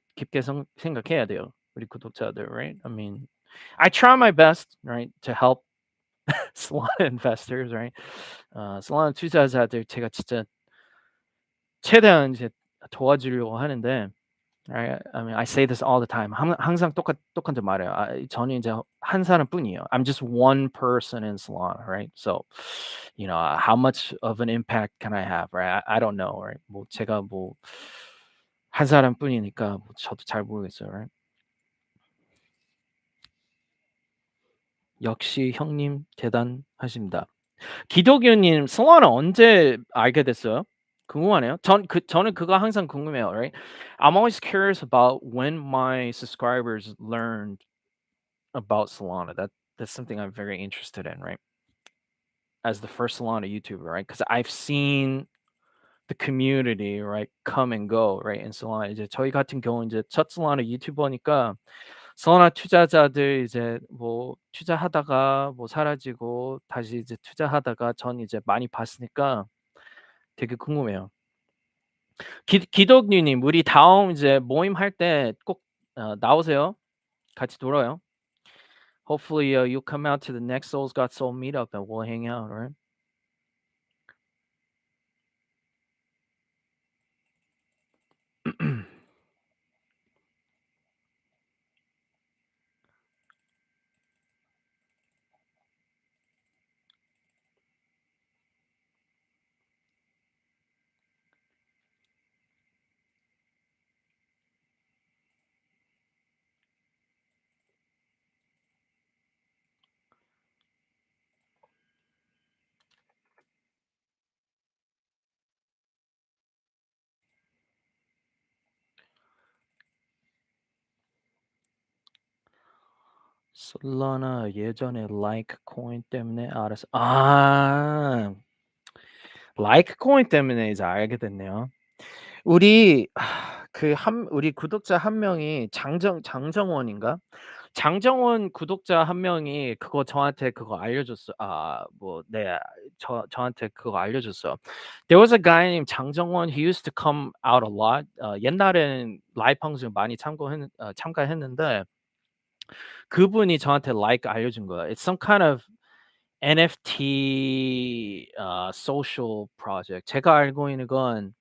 생각해야 돼요, 우리 구독자들, right? I mean, I try my best, right, to help Solana investors, right? Solana 투자자들 제가 진짜 최대한 이제 도와주려고 하는데 I mean, I say this all the time. 항상 똑같은 말이에요. 저는 이제 한 사람뿐이에요. I'm just one person in Solana, right? So, how much of an impact can I have, right? I don't know, right? 뭐 제가 뭐 한 사람뿐이니까 뭐 저도 잘 모르겠어요, right? 역시 형님 대단하십니다. 기독교님, Solana 언제 알게 됐어요? 궁금하네요. 저는 그거 항상 궁금해요, right? I'm always curious about when my subscribers learned about Solana. That's something I'm very interested in, right? As the first Solana YouTuber, right? Because I've seen the community, right, come and go, right? In Solana 이제 저희 같은 경우 이제 첫 Solana 유튜버니까 Solana 투자자들 이제 뭐 투자하다가 뭐 사라지고 다시 이제 투자하다가 전 이제 많이 봤으니까 되게 궁금해요. 기덕류님, 우리 다음 이제 모임 할 때 꼭 나오세요. 같이 놀아요. Hopefully, you'll come out to the next Souls Got Soul meetup and we'll hang out, right? 솔라나 예전에 라이크 코인 때문에 알았어. 라이크 코인 때문에 이제 알게 됐네요. 우리 우리 구독자 한 명이 장정원인가? 장정원 구독자 한 명이 그거 저한테 그거 알려줬어. 뭐 네. 저한테 그거 알려줬어요. There was a guy named 장정원. He used to come out a lot. 옛날에는 라이브 방송 많이 참가했는데 그분이 저한테 like 알려준 거야. It's some kind of NFT social project. 제가 알고 있는 건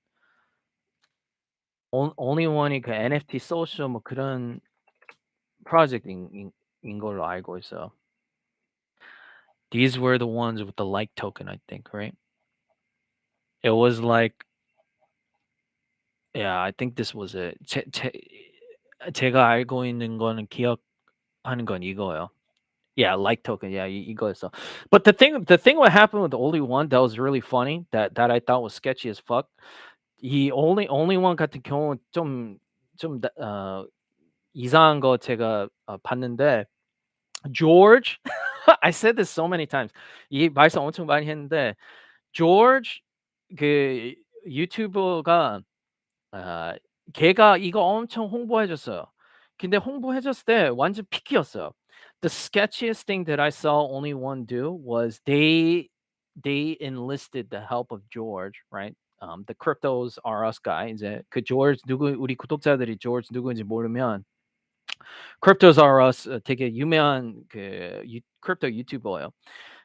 only one이 그 NFT social 뭐 그런 프로젝트인 걸로 알고 있어요. These were the ones with the like token, I think, right? It was like, yeah, I think this was it. 제가 알고 있는 거는 기억하는 건 이거예요. Yeah, like token. Yeah, 이거였어. But the thing what happened with the only one that was really funny that I thought was sketchy as fuck. 이 only one 같은 경우 좀 이상한 거 제가 봤는데 George I said this so many times. 이 말씀 엄청 많이 했는데 George 그 유튜버가 아 걔가 이거 엄청 홍보해 줬어요. 근데 홍보해 줬을 때 완전 피키였어요. The sketchiest thing that I saw only one do was they enlisted the help of George, right? The cryptos are us guy. 이제 그 George 누구 우리 구독자들이 George 누구인지 모르면 Cryptos are us 되게 유명한 크립토 유튜버예요.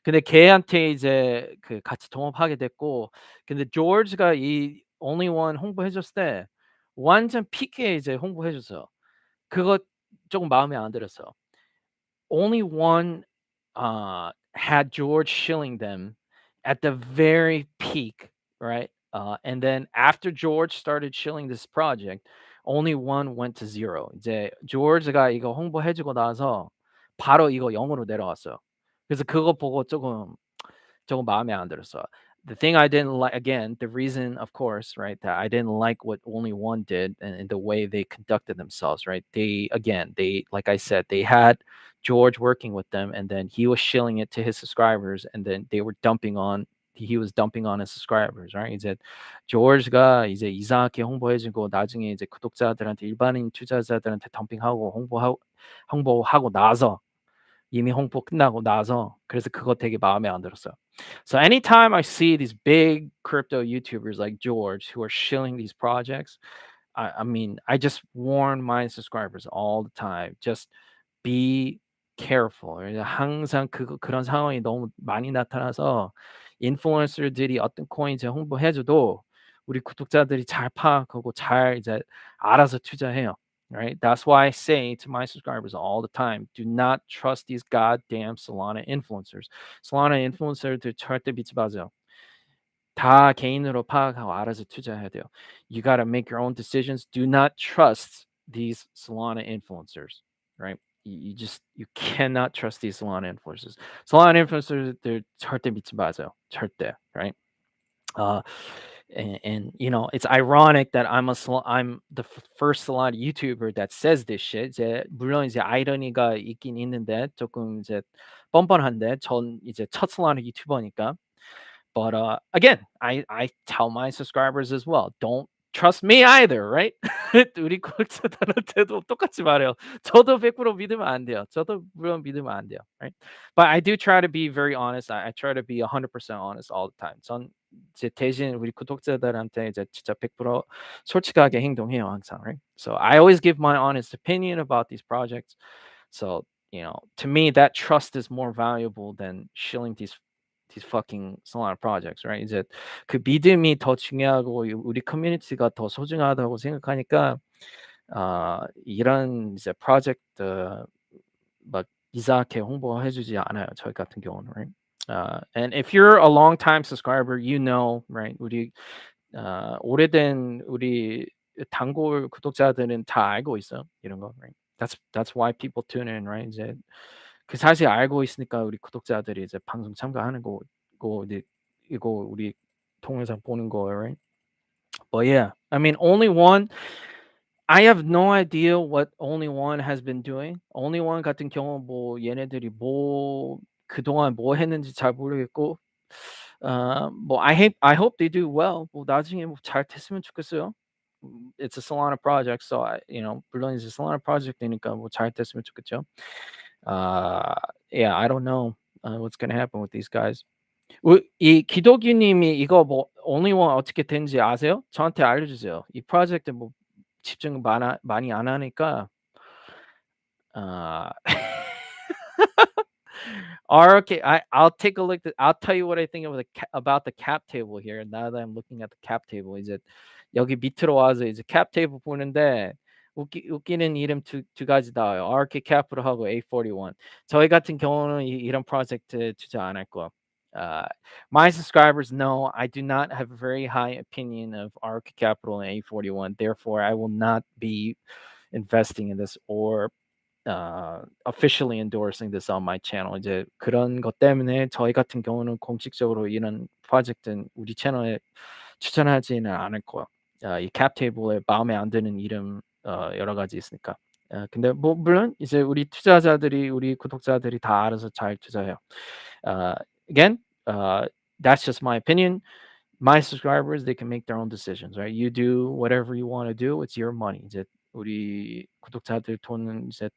근데 걔한테 이제 같이 동업하게 됐고 근데 조지가 이 only one 홍보해 줬을 때 완전 피케 이제 홍보해 줬어요. 그거 조금 마음에 안 들었어요. Only one had George shilling them at the very peak, right? And then after George started shilling this project, only one went to zero. 이제 조지가 이거 홍보해 주고 나서 바로 이거 0으로 내려왔어요. 그래서 그거 보고 조금 마음에 안 들었어요. The thing I didn't like, again, the reason, of course, right, that I didn't like what only one did and the way they conducted themselves, right? They, like I said, they had George working with them, and then he was shilling it to his subscribers, and then they were dumping on he was dumping on his subscribers, right? 이제 조지가 이제 이상하게 홍보해주고 나중에 이제 구독자들한테 일반인 투자자들한테 덤핑하고 홍보하고 나서 이미 홍보 끝나고 나서 그래서 그거 되게 마음에 안 들었어요. So anytime I see these big crypto YouTubers like George who are shilling these projects, I mean, I just warn my subscribers all the time. Just be careful. 항상 그런 상황이 너무 많이 나타나서 인플루언서들이 어떤 코인 이제 홍보해줘도 우리 구독자들이 잘 파악하고 잘 이제 알아서 투자해요. Right? That's why I say to my subscribers all the time, do not trust these goddamn Solana influencers. Solana influencer들 절대 믿지 마세요. 다 개인으로 파악하고 알아서 투자해야 돼요. You gotta make your own decisions. Do not trust these Solana influencers, right? You cannot trust these Solana influencers. Solana influencers들 절대 믿지 마세요. 절대, right? Uh, and you know it's ironic that I'm the first Solana YouTuber that says this shit. 이제 물론 이제 아이러니가 있긴 있는데 조금 이제 뻔뻔한데 전 이제 첫 Solana 유튜버니까. But again, I tell my subscribers as well, don't trust me either, right? 우리 구독자들한테도 똑같이 말해요. 저도 100% 믿으면 안 돼요. 저도 물론 믿으면 안 돼요, right? But I do try to be very honest. I try to be 100% honest all the time. 전 이제 대신 우리 구독자들한테 이제 진짜 100% 솔직하게 행동해요 항상, right? So I always give my honest opinion about these projects. So you know, to me, that trust is more valuable than shilling these fucking Solana projects, right? 이제 그 믿음이 더 중요하고 우리 커뮤니티가 더 소중하다고 생각하니까 이런 이제 프로젝트 막 이상하게 홍보해주지 않아요. 저희 같은 경우는, right? And if you're a long time subscriber, you know, right? 우리 오래된 우리 단골 구독자들은 다 알고 있어요. 이런 거, right? That's why people tune in, right? 이제 그 사실 알고 있으니까 우리 구독자들이 이제 방송 참가하는 거고 이제 이거 우리 동영상 보는 거예요, right? But yeah, I mean, only one. I have no idea what only one has been doing. only one 같은 경우 뭐 얘네들이 뭐 그동안 뭐 했는지 잘 모르겠고, 뭐 I hope they do well. 뭐 나중에 뭐 잘 됐으면 좋겠어요. It's a Solana project, so you know, 물론 이제 Solana project이니까 뭐 잘 됐으면 좋겠죠. Uh, yeah, I don't know what's gonna happen with these guys. 이 기독유님이 이거 뭐 only one 어떻게 된지 아세요? 저한테 알려주세요. 이 프로젝트 뭐 집중 많이 안 하니까 아 okay, I'll take a look. I'll tell you what I think of about the cap table here. Now that I'm looking at the cap table, 이제 여기 밑으로 와서 이제 cap table 보는데 웃기는 이름 두 가지 나와요. RK Capital 하고 A41. 저희 같은 경우는 이런 프로젝트 투자 안 할 거야. Uh, my subscribers know I do not have a very high opinion of RK Capital and A41. Therefore, I will not be investing in this or officially endorsing this on my channel. 이제 그런 것 때문에 저희 같은 경우는 공식적으로 이런 프로젝트는 우리 채널에 추천하지는 않을 거야. 이 캡 테이블에 마음에 안 드는 이름 여러 가지 있으니까. 근데 뭐 물론 이제 우리 투자자들이 우리 구독자들이 다 알아서 잘 투자해요. Uh, again, that's just my opinion. My subscribers, they can make their own decisions, right? You do whatever you want to do. It's your money. 이제 우리 구독자들 돈은 이제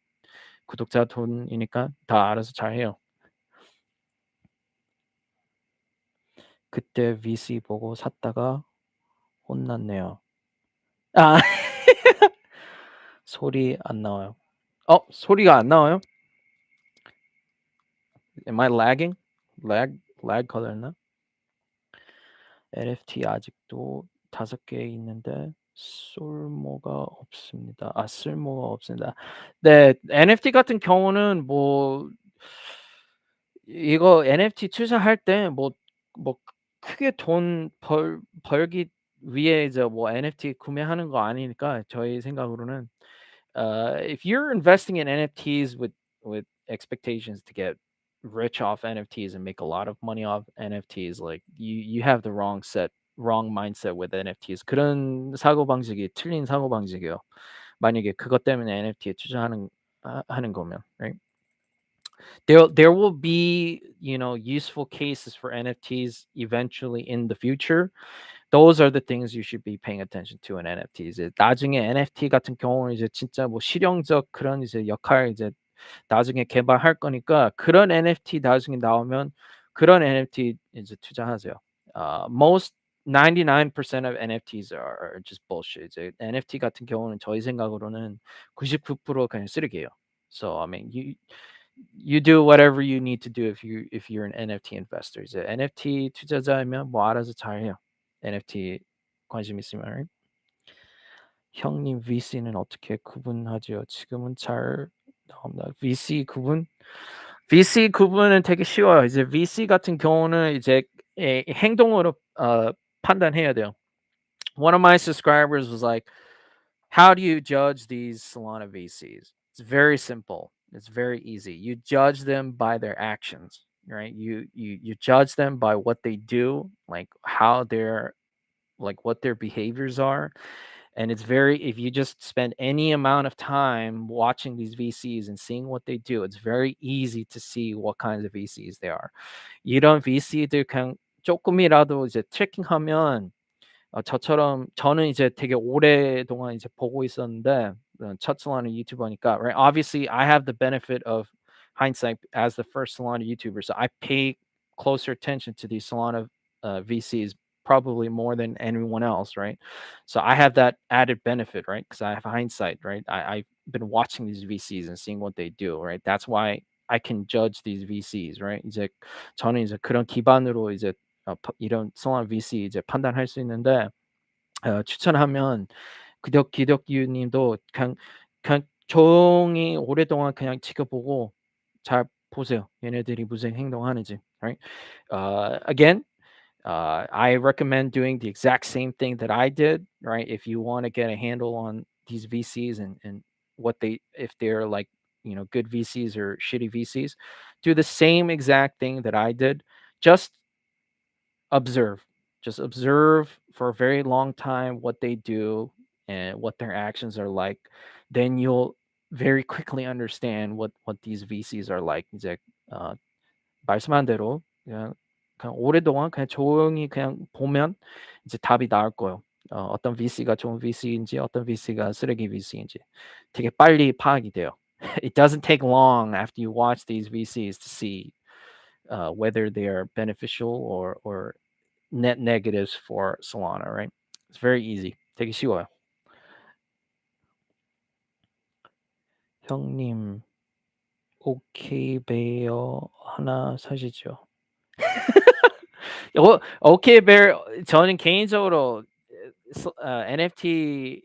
구독자 돈이니까 다 알아서 잘해요. 그때 VC 보고 샀다가 혼났네요. 아 소리 안 나와요. 소리가 안 나와요? Am I lagging? lag 걸렸나? NFT 아직도 5개 있는데 쓸모가 없습니다. 쓸모가 없습니다. 네, NFT 같은 경우는 뭐 이거 NFT 투자할 때 뭐 크게 돈 벌기 위해 이제 뭐 NFT 구매하는 거 아니니까 저희 생각으로는 if you're investing in NFTs with expectations to get rich off NFTs and make a lot of money off NFTs, like you have the wrong mindset with NFTs. 그런 사고 방식이 틀린 사고 방식이에요. 만약에 그것 때문에 NFT에 투자하는 하는 거면, right? There will be, useful cases for NFTs eventually in the future. Those are the things you should be paying attention to in NFT. 이제 나중에 NFT 같은 경우는 이제 진짜 뭐 실용적 그런 이제 역할 이제 나중에 개발할 거니까 그런 NFT 나중에 나오면 그런 NFT 이제 투자하세요. Most 99% of NFTs are just bullshit. 이제 NFT 같은 경우는 저희 생각으로는 99% 그냥 쓰레기예요. So I mean, you do whatever you need to do if you're an NFT investor. 이제 NFT 투자자면 뭐 알아서 잘해요. NFT 관심 있으면. Right? 형님 VC는 어떻게 구분하죠? 지금은 잘 나옵니다. VC 구분은 되게 쉬워요. 이제 VC 같은 경우는 이제 행동으로 판단해야 돼요. One of my subscribers was like, "How do you judge these Solana VCs?" It's very simple. It's very easy. You judge them by their actions, right? You judge them by what they do, like how they're like what their behaviors are. And it's very, if you just spend any amount of time watching these VCs and seeing what they do, it's very easy to see what kinds of VCs they are. 이런 VC들 그냥 조금이라도 이제 트래킹하면 저처럼 저는 이제 되게 오랫동안 이제 보고 있었는데 첫 Solana 유튜버니까, right? Obviously, I have the benefit of hindsight as the first Solana YouTuber, so I pay closer attention to these Solana VCs probably more than anyone else, right? So I have that added benefit, right? Because I have hindsight, right? I've been watching these VCs and seeing what they do, right? That's why I can judge these VCs, right? 이제 저는 이제 그런 기반으로 이제 이런 Solana VC 이제 판단할 수 있는데 추천하면 기덕유님도 그냥 조용히 오랫동안 그냥 지켜보고 잘 보세요. 얘네들이 무슨 행동하는지. Right? Again, I recommend doing the exact same thing that I did. Right? If you want to get a handle on these VCs and what they, if they're like, good VCs or shitty VCs, do the same exact thing that I did. Just observe. Just observe for a very long time what they do and what their actions are like. Then you'll very quickly understand what these VCs are like. 이제 말씀한 대로 그냥 오랫동안 그냥 조용히 그냥 보면 이제 답이 나올 거예요. 어떤 VC가 좋은 VC인지 어떤 VC가 쓰레기 VC인지 되게 빨리 파악이 돼요. It doesn't take long after you watch these VCs to see whether they are beneficial or net negatives for Solana, right? It's very easy. 되게 쉬워요. 형님, 오케이 베어 하나 사시죠. 오케이 베어 저는 개인적으로 NFT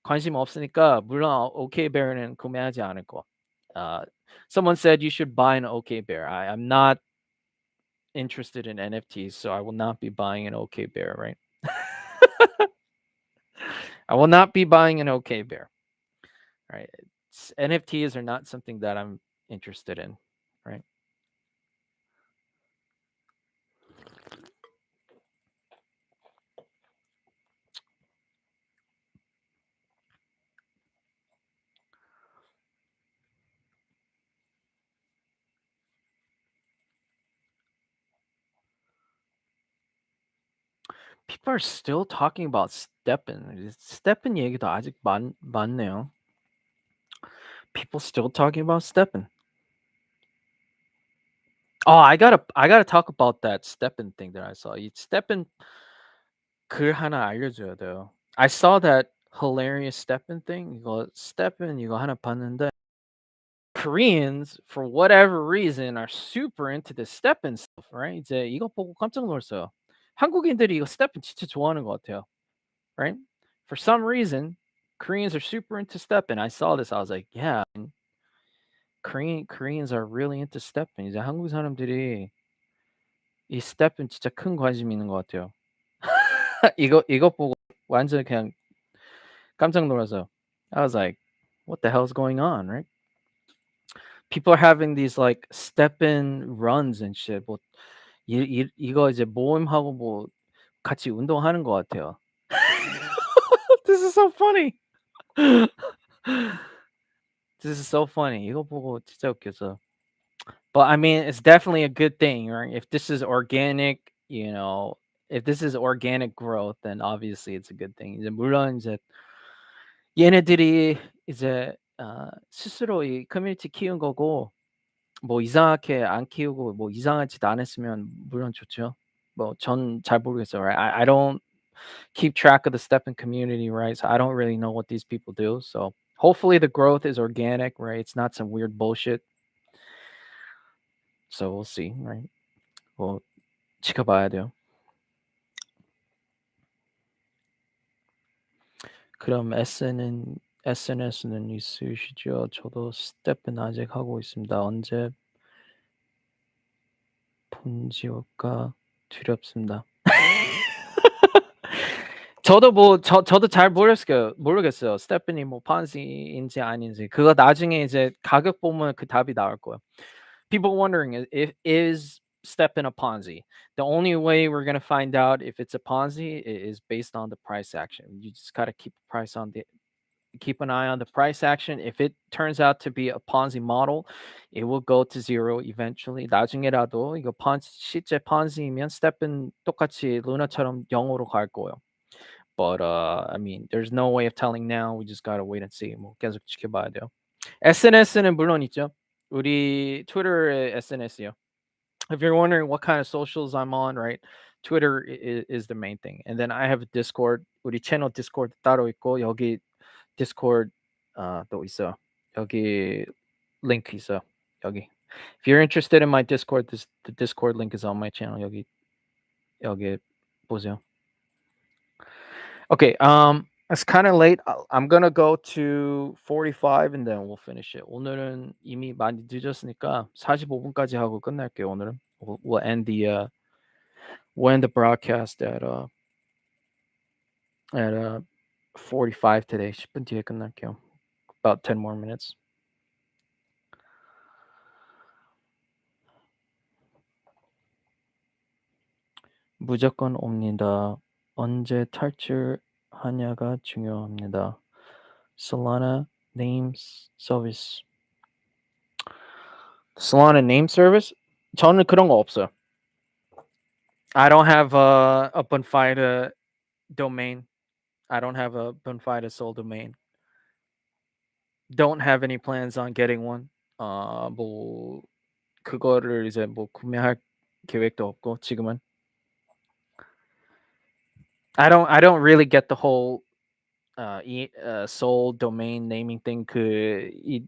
관심 없으니까 물론 오케이 베어는 구매하지 않을 거. Uh, Someone said you should buy an OK Bear. I'm not interested in NFTs, so I will not be buying an OK Bear, right? I will not be buying an OK Bear. Right? NFTs are not something that I'm interested in, right? People are still talking about Steppen. Steppen 얘기도 아직 많네요. People still talking about Steppen. Oh, I gotta talk about that Steppen thing that I saw. 이 Steppen 글 하나 알려줘야 돼요. I saw that hilarious Steppen thing. 이거 Steppen 이거 하나 봤는데 Koreans for whatever reason are super into the Steppen stuff, right? 이제 이거 보고 깜짝 놀랐어요. 한국인들이 이거 Steppen 진짜 좋아하는 것 같아요. Right? For some reason, Koreans are super into stepping. I saw this. I was like, yeah, Koreans are really into stepping. 이제 한국 사람들이 이 stepping 진짜 큰 관심 있는 것 같아요. 이거 보고 완전 그냥 깜짝 놀라서 I was like, what the hell's going on, right? People are having these like step-in runs and shit. 뭐 이거 이제 모임하고 뭐 같이 운동하는 것 같아요. This is so funny. This is so funny. 이거 보고 진짜 웃겼어. But I mean, it's definitely a good thing, right? If this is organic, if this is organic growth, then obviously it's a good thing. 이제 물론 이제 얘네들이 이제 스스로 이 커뮤니티 키운 거고 뭐 이상하게 안 키우고 뭐 이상한 짓 안 했으면 물론 좋죠. 뭐 전 잘 모르겠어요. Right? I don't keep track of the stepping community, right? So I don't really know what these people do. So hopefully the growth is organic, right? It's not some weird bullshit. So we'll see, right? 뭐 지켜봐야 돼요. 그럼 SNS는 있으시죠? 저도 스텝은 아직 하고 있습니다. 언제 본지올까 두렵습니다. 저도 저도 잘 모르겠어요. 스테phanie 뭐 폰지인지 아닌지. 그거 나중에 이제 가격 보면 그 답이 나올 거예요. People wondering if is Stepin a Ponzi. The only way we're gonna find out if it's a Ponzi is based on the price action. You just gotta keep an eye on the price action. If it turns out to be a Ponzi model, it will go to zero eventually. 나중에라도 이거 실제 펀지이면 스텝은 똑같이 루나처럼 0으로 갈 거예요. But I mean, there's no way of telling now. We just gotta wait and see. 뭐 계속 지켜봐야 돼요. SNS는 물론 있죠. 우리 트위터의 SNS요. If you're wondering what kind of socials I'm on, right? Twitter is the main thing. And then I have a Discord. 우리 채널 Discord 따로 있고 여기 Discord 또 있어. 여기 링크 있어. 여기. If you're interested in my Discord, the Discord link is on my channel. 여기 보세요. Okay, it's kind of late. I'm gonna go to 45 and then we'll finish it. 오늘은 이미 많이 늦었으니까 45분까지 하고 끝낼게요. 오늘은 we'll end the broadcast at 45 today. 10분 뒤에 끝낼게요. About 10 more minutes. 무조건 옵니다. 언제 탈출하냐가 중요합니다. Solana name service. Solana name service? 저는 그런 거 없어요. I don't have a Bonfide domain. I don't have a Bonfide Sol domain. Don't have any plans on getting one. 뭐 그거를 이제 뭐 구매할 계획도 없고 지금은. I don't really get the whole Sol domain naming thing. 이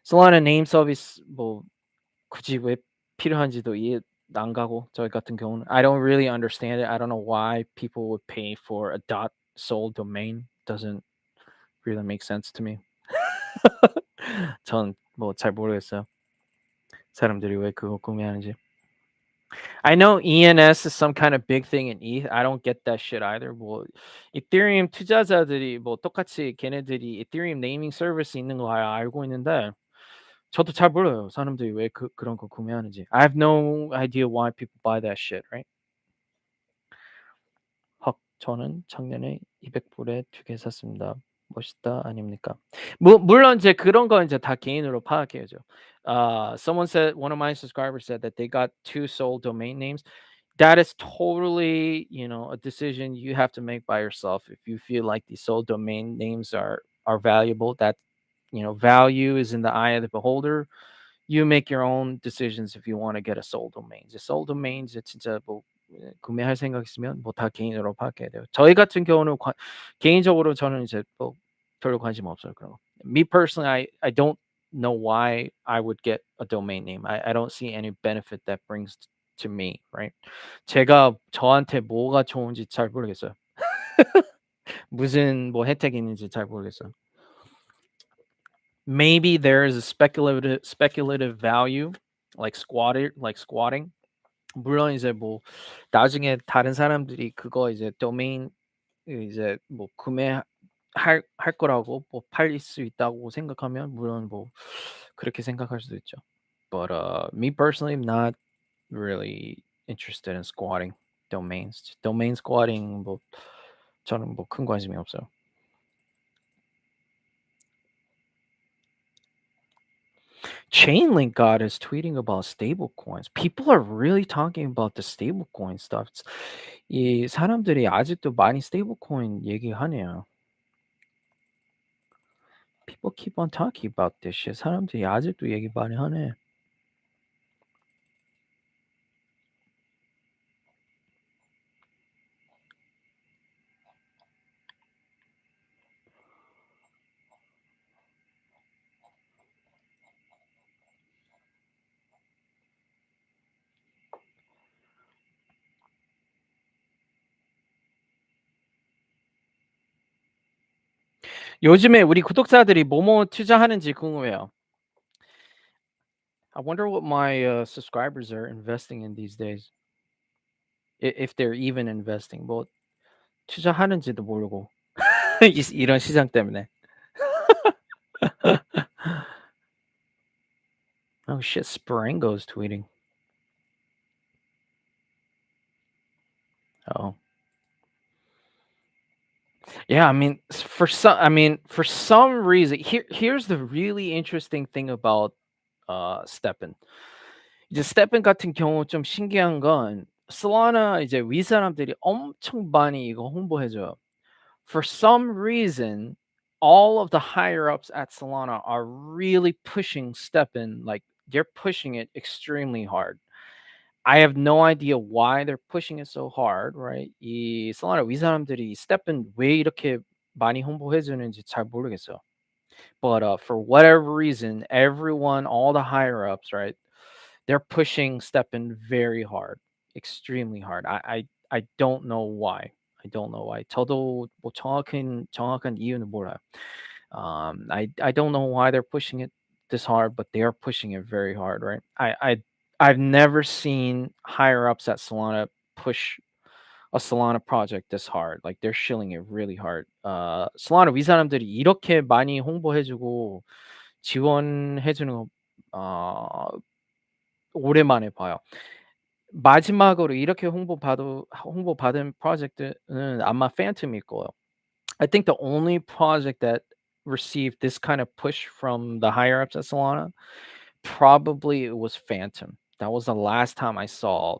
Solana name service 뭐 굳이 왜 필요한지도 이해 안 가고 저희 같은 경우는 I don't really understand it. I don't know why people would pay for a .sol domain. Doesn't really make sense to me. 전 뭐 잘 모르겠어요. 사람들이 왜 그거 구매하는지. I know ENS is some kind of big thing in ETH. I don't get that shit either. 뭐 이더리움 투자자들이 뭐 똑같이 걔네들이 이더리움 네이밍 서비스 있는 거 알고 있는데 저도 잘 몰라요. 사람들이 왜 그런 거 구매하는지. I have no idea why people buy that shit, right? 헉, 저는 작년에 200불에 2개 샀습니다. 멋있다 아닙니까? 물론 이제 그런 거 이제 다 개인으로 파악해야죠. Someone said one of my subscribers said that they got 2 sold domain names. That is totally, a decision you have to make by yourself. If you feel like these sold domain names are valuable, that value is in the eye of the beholder. You make your own decisions if you want to get a sold domain. 이제 sold domain 이제 진짜 뭐 구매할 생각 있으면 뭐 다 개인으로 파악해야 돼요. 저희 같은 경우는 개인적으로 저는 이제 뭐 별로 관심 없어요 그런 거. Me personally, I don't know why I would get a domain name. I don't see any benefit that brings to me, right? 제가 저한테 뭐가 좋은지 잘 모르겠어요. 무슨 뭐 혜택이 있는지 잘 모르겠어요. Maybe there is a speculative value like squatting. 물론 이제 뭐 나중에 다른 사람들이 그거 이제 도메인 이제 뭐 할 거라고 뭐 팔릴 수 있다고 생각하면 물론 뭐 그렇게 생각할 수도 있죠. But me personally, I'm not really interested in squatting domains. Domain squatting 뭐 저는 뭐 큰 관심이 없어요. Chainlink God is tweeting about stable coins. People are really talking about the stable coin stuff. 이 사람들이 아직도 많이 stable coin 얘기하네요. People keep on talking about this shit. 사람들이 아직도 얘기 많이 하네. 요즘에 우리 구독자들이 뭐뭐 투자하는지 궁금해요. I wonder what my subscribers are investing in these days. If they're even investing. 뭐 투자하는지도 모르고 이런 시장 때문에. Oh shit, Sparango's tweeting. Oh. Yeah, I mean, for some reason, here's the really interesting thing about Steppen. 이제 Steppen 같은 경우 좀 신기한 건 Solana 이제 윗사람들이 엄청 많이 이거 홍보해 줘요. For some reason, all of the higher ups at Solana are really pushing Steppen, like they're pushing it extremely hard. I have no idea why they're pushing it so hard, right? 이 Solana 윗사람들이 Steppen 왜 이렇게 많이 홍보해 주는지 잘 모르겠어요. But for whatever reason, everyone, all the higher ups, right? They're pushing Steppen very hard, extremely hard. I don't know why. I don't know why. 저도 뭐 정확한 이유는 몰라요. I don't know why they're pushing it this hard, but they are pushing it very hard, right? I've never seen higher ups at Solana push a Solana project this hard. Like they're shilling it really hard. Solana 위 사람들이 이렇게 많이 홍보해주고 지원해주는 거 오랜만에 봐요. 마지막으로 이렇게 홍보받은 프로젝트는 아마 Phantom일 거예요. I think the only project that received this kind of push from the higher ups at Solana, probably it was Phantom. That was the last time I saw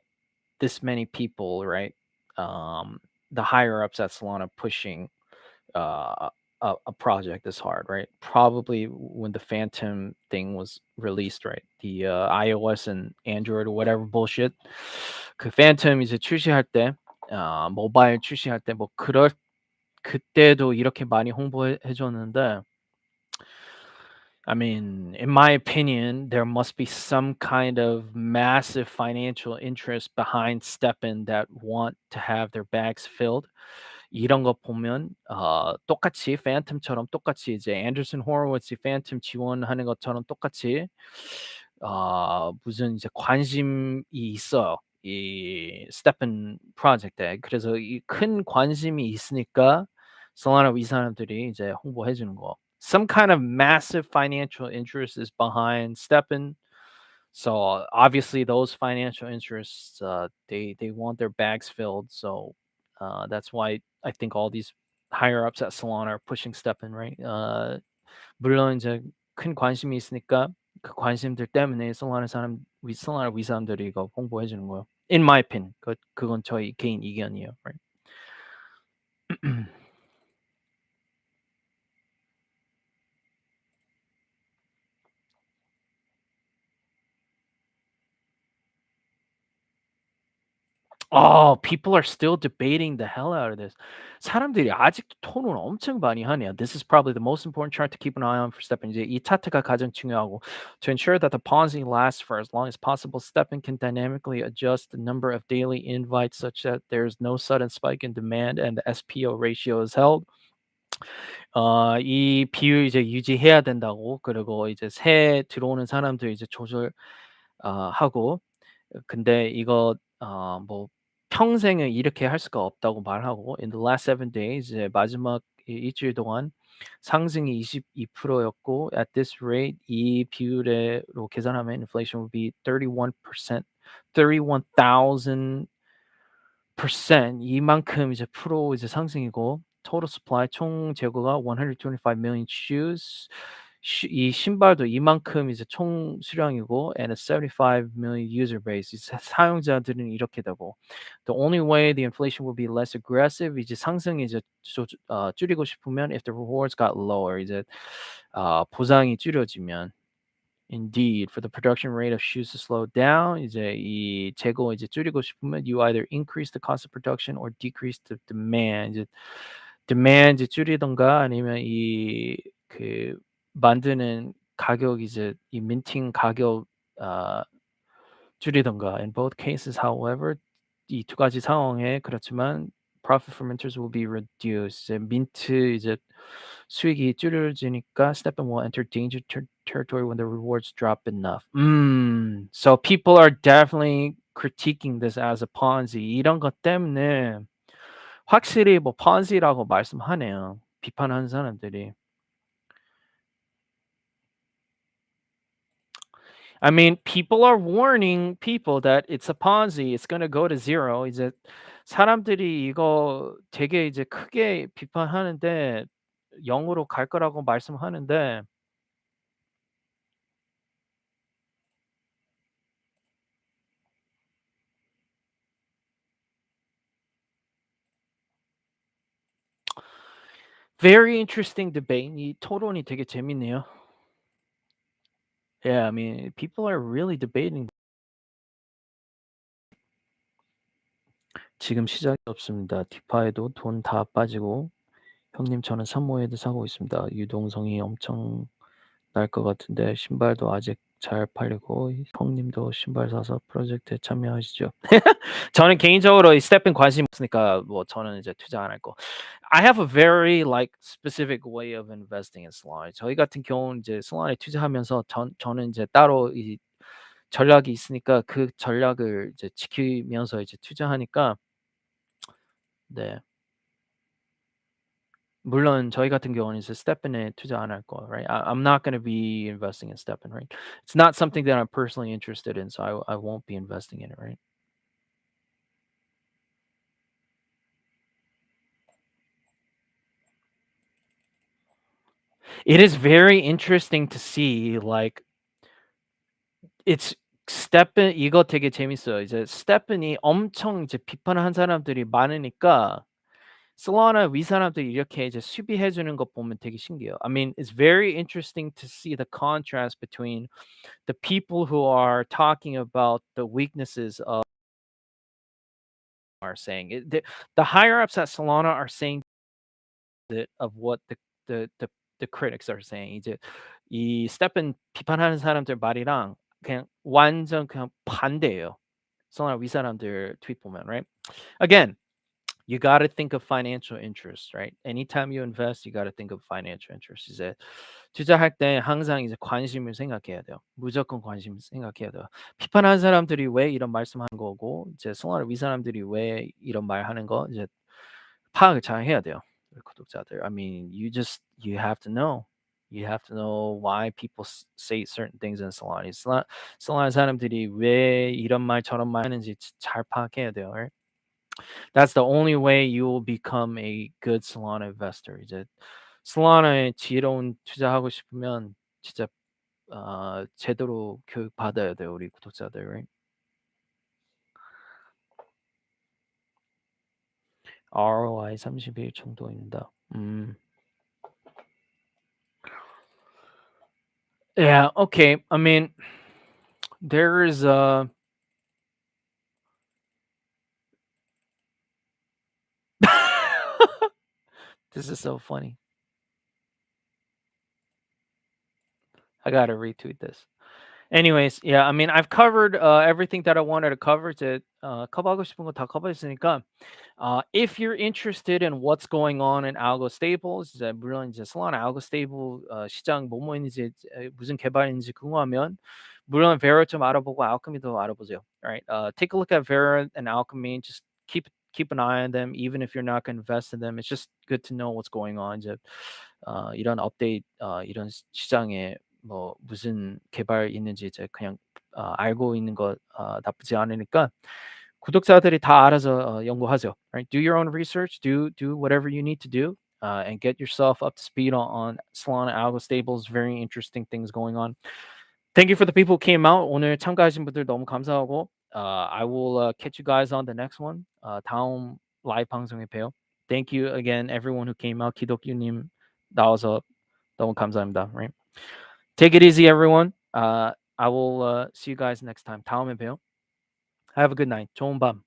this many people, right? The higher ups at Solana pushing a project this hard, right? Probably when the Phantom thing was released, right? The iOS and Android or whatever bullshit. 그 Phantom 이제 출시할 때, 모바일 출시할 때 뭐 그럴 그때도 이렇게 많이 홍보해 줬는데 I mean, in my opinion, there must be some kind of massive financial interest behind Steppen that want to have their bags filled. 이런 거 보면 똑같이 Phantom처럼 똑같이 이제 앤더슨 호로위츠 Phantom 지원하는 것처럼 똑같이 무슨 이제 관심이 있어요. 이 Steppen 프로젝트에. 그래서 이 큰 관심이 있으니까 Solana 이 사람들이 이제 홍보해 주는 거. Some kind of massive financial interest is behind Steppen. So obviously those financial interests they want their bags filled. So that's why I think all these higher ups at Solana are pushing Steppen, right? 물론 이제 큰 관심이 있으니까 그 관심들 때문에 Solana 위 사람들이 이거 홍보해 주는 거예요. In my opinion, 그건 저희 개인 의견이에요, right? Oh, people are still debating the hell out of this. 사람들이 아직도 토론 엄청 많이 하네요. This is probably the most important chart to keep an eye on for Steppen. 이제 이 차트가 가장 중요하고 to ensure that the pausing lasts for as long as possible, Steppen can dynamically adjust the number of daily invites such that there's no sudden spike in demand and the SPO ratio is held. 이 비율 이제 유지해야 된다고 그리고 이제 새 들어오는 사람들 이제 하고 근데 이거 뭐 평생을 이렇게 할 수가 없다고 말하고 in the last 7 days 이제 마지막 일주일 동안 상승이 22%였고 at this rate 이 비율로 계산하면 inflation will be 31%, 31,000% 이만큼 이제 이제 상승이고 total supply 총 재고가 125 million shoes 이 신발도 이만큼 이제 총 수량이고 and a 75 million user base. 이 사용자들은 이렇게 되고 the only way the inflation will be less aggressive 이제 상승이 이제 줄이고 싶으면 if the rewards got lower 이제 보상이 줄여지면 Indeed, for the production rate of shoes to slow down, 이제 이 재고 이제 줄이고 싶으면 you either increase the cost of production or decrease the demand. 이제 demand 이제 줄이든가 아니면 이 그 만드는 가격 이제 이 민팅 가격 아 줄이든가. In both cases, however, 이 두 가지 상황에 그렇지만 profit for minters will be reduced. 이제 민트 이제 수익이 줄여지니까 stephen will enter danger territory when the rewards drop enough. So people are definitely critiquing this as a Ponzi. 이런 것 때문에 확실히 뭐 Ponzi라고 말씀하네요. 비판하는 사람들이. I mean, people are warning people that it's a Ponzi. It's gonna go to zero. 이제 사람들이 이거 되게 이제 크게 비판하는데 0으로 갈 거라고 말씀하는데 very interesting debate. 이 토론이 되게 재밌네요. Yeah, I mean, people are really debating. 지금 시작이 없습니다. 디파에도 돈 다 빠지고 형님 저는 산모에도 사고 있습니다. 유동성이 엄청 날 것 같은데 신발도 아직 잘 팔리고 형님도 신발 사서 프로젝트에 참여하시죠. 저는 개인적으로 이 스텝은 관심 없으니까 뭐 저는 이제 투자 안 할 거. I have a very like specific way of investing in Solana. 저희 같은 경우는 이제 Solana에 투자하면서 저는 이제 따로 이 전략이 있으니까 그 전략을 이제 지키면서 이제 투자하니까 네. 물론 저희 같은 경우는 이제 스테펜에 투자 안 할 거, right? I'm not going to be investing in Stepen, right? It's not something that I'm personally interested in, so I won't be investing in it, right? It is very interesting to see like it's 스테픈 이거 되게 재밌어요. 이제 스테픈이 엄청 이제 비판한 사람들이 많으니까 솔라나 위 사람들이 이렇게 이제 수비해 주는 거 보면 되게 신기해요. I mean, it's very interesting to see the contrast between the people who are talking about the weaknesses of are saying. The higher ups at Solana are saying that of what the the the critics are saying. 이제 이 스테픈 비판하는 사람들 말이랑 그냥 완전 그냥 반대예요. Solana 위 사람들 트윗 보면, right? Again, you got to think of financial interest, right? Anytime you invest, you got to think of financial interest. 이제 투자할 때 항상 이제 관심을 생각해야 돼요. 무조건 관심을 생각해야 돼요. 비판하는 사람들이 왜 이런 말씀하는 거고 이제 송하를 위 사람들이 왜 이런 말하는 거 이제 파악을 잘 해야 돼요. 우리 구독자들. I mean, you have to know. You have to know why people say certain things in Solana. Solana 사람들이 왜 이런 말 저런 말 하는지 잘 파악해야 돼요. Right? That's the only way you will become a good Solana investor. 이제 Solana에 지혜로운 투자하고 싶으면 진짜 제대로 교육 받아야 돼요, 우리 구독자들. Right? ROI 30일 정도입니다. Yeah, okay. I mean, there is this is so funny. I gotta retweet this. Anyways, yeah, I mean, I've covered everything that I wanted to cover. 이제 커버하고 싶은 거 다 커버했으니까 if you're interested in what's going on in Algostables, 이제 물론 이제 Solana Algostable 시장 뭐뭐 있는지 무슨 개발인지 궁금하면 물론 Vera 좀 알아보고 Alchemy도 알아보세요. Alright, take a look at Vera and Alchemy. Just keep an eye on them, even if you're not going to invest in them. It's just good to know what's going on. 이제 이런 업데이트, 이런 시장에 뭐 무슨 개발 있는지 이제 그냥 알고 있는 거 나쁘지 않으니까. 구독자들이 다 알아서 연구하세요. Right? Do your own research. Do whatever you need to do. and get yourself up to speed on Solana Algostables. Very interesting things going on. Thank you for the people who came out. 오늘 참가하신 분들 너무 감사하고 I will catch you guys on the next one. 다음 라이브 방송에 봬요. Thank you again everyone who came out. 기독유님 나와서 너무 감사합니다. Right? Take it easy everyone. I will see you guys next time. 다음에 봬요. Have a good night. 좋은 밤.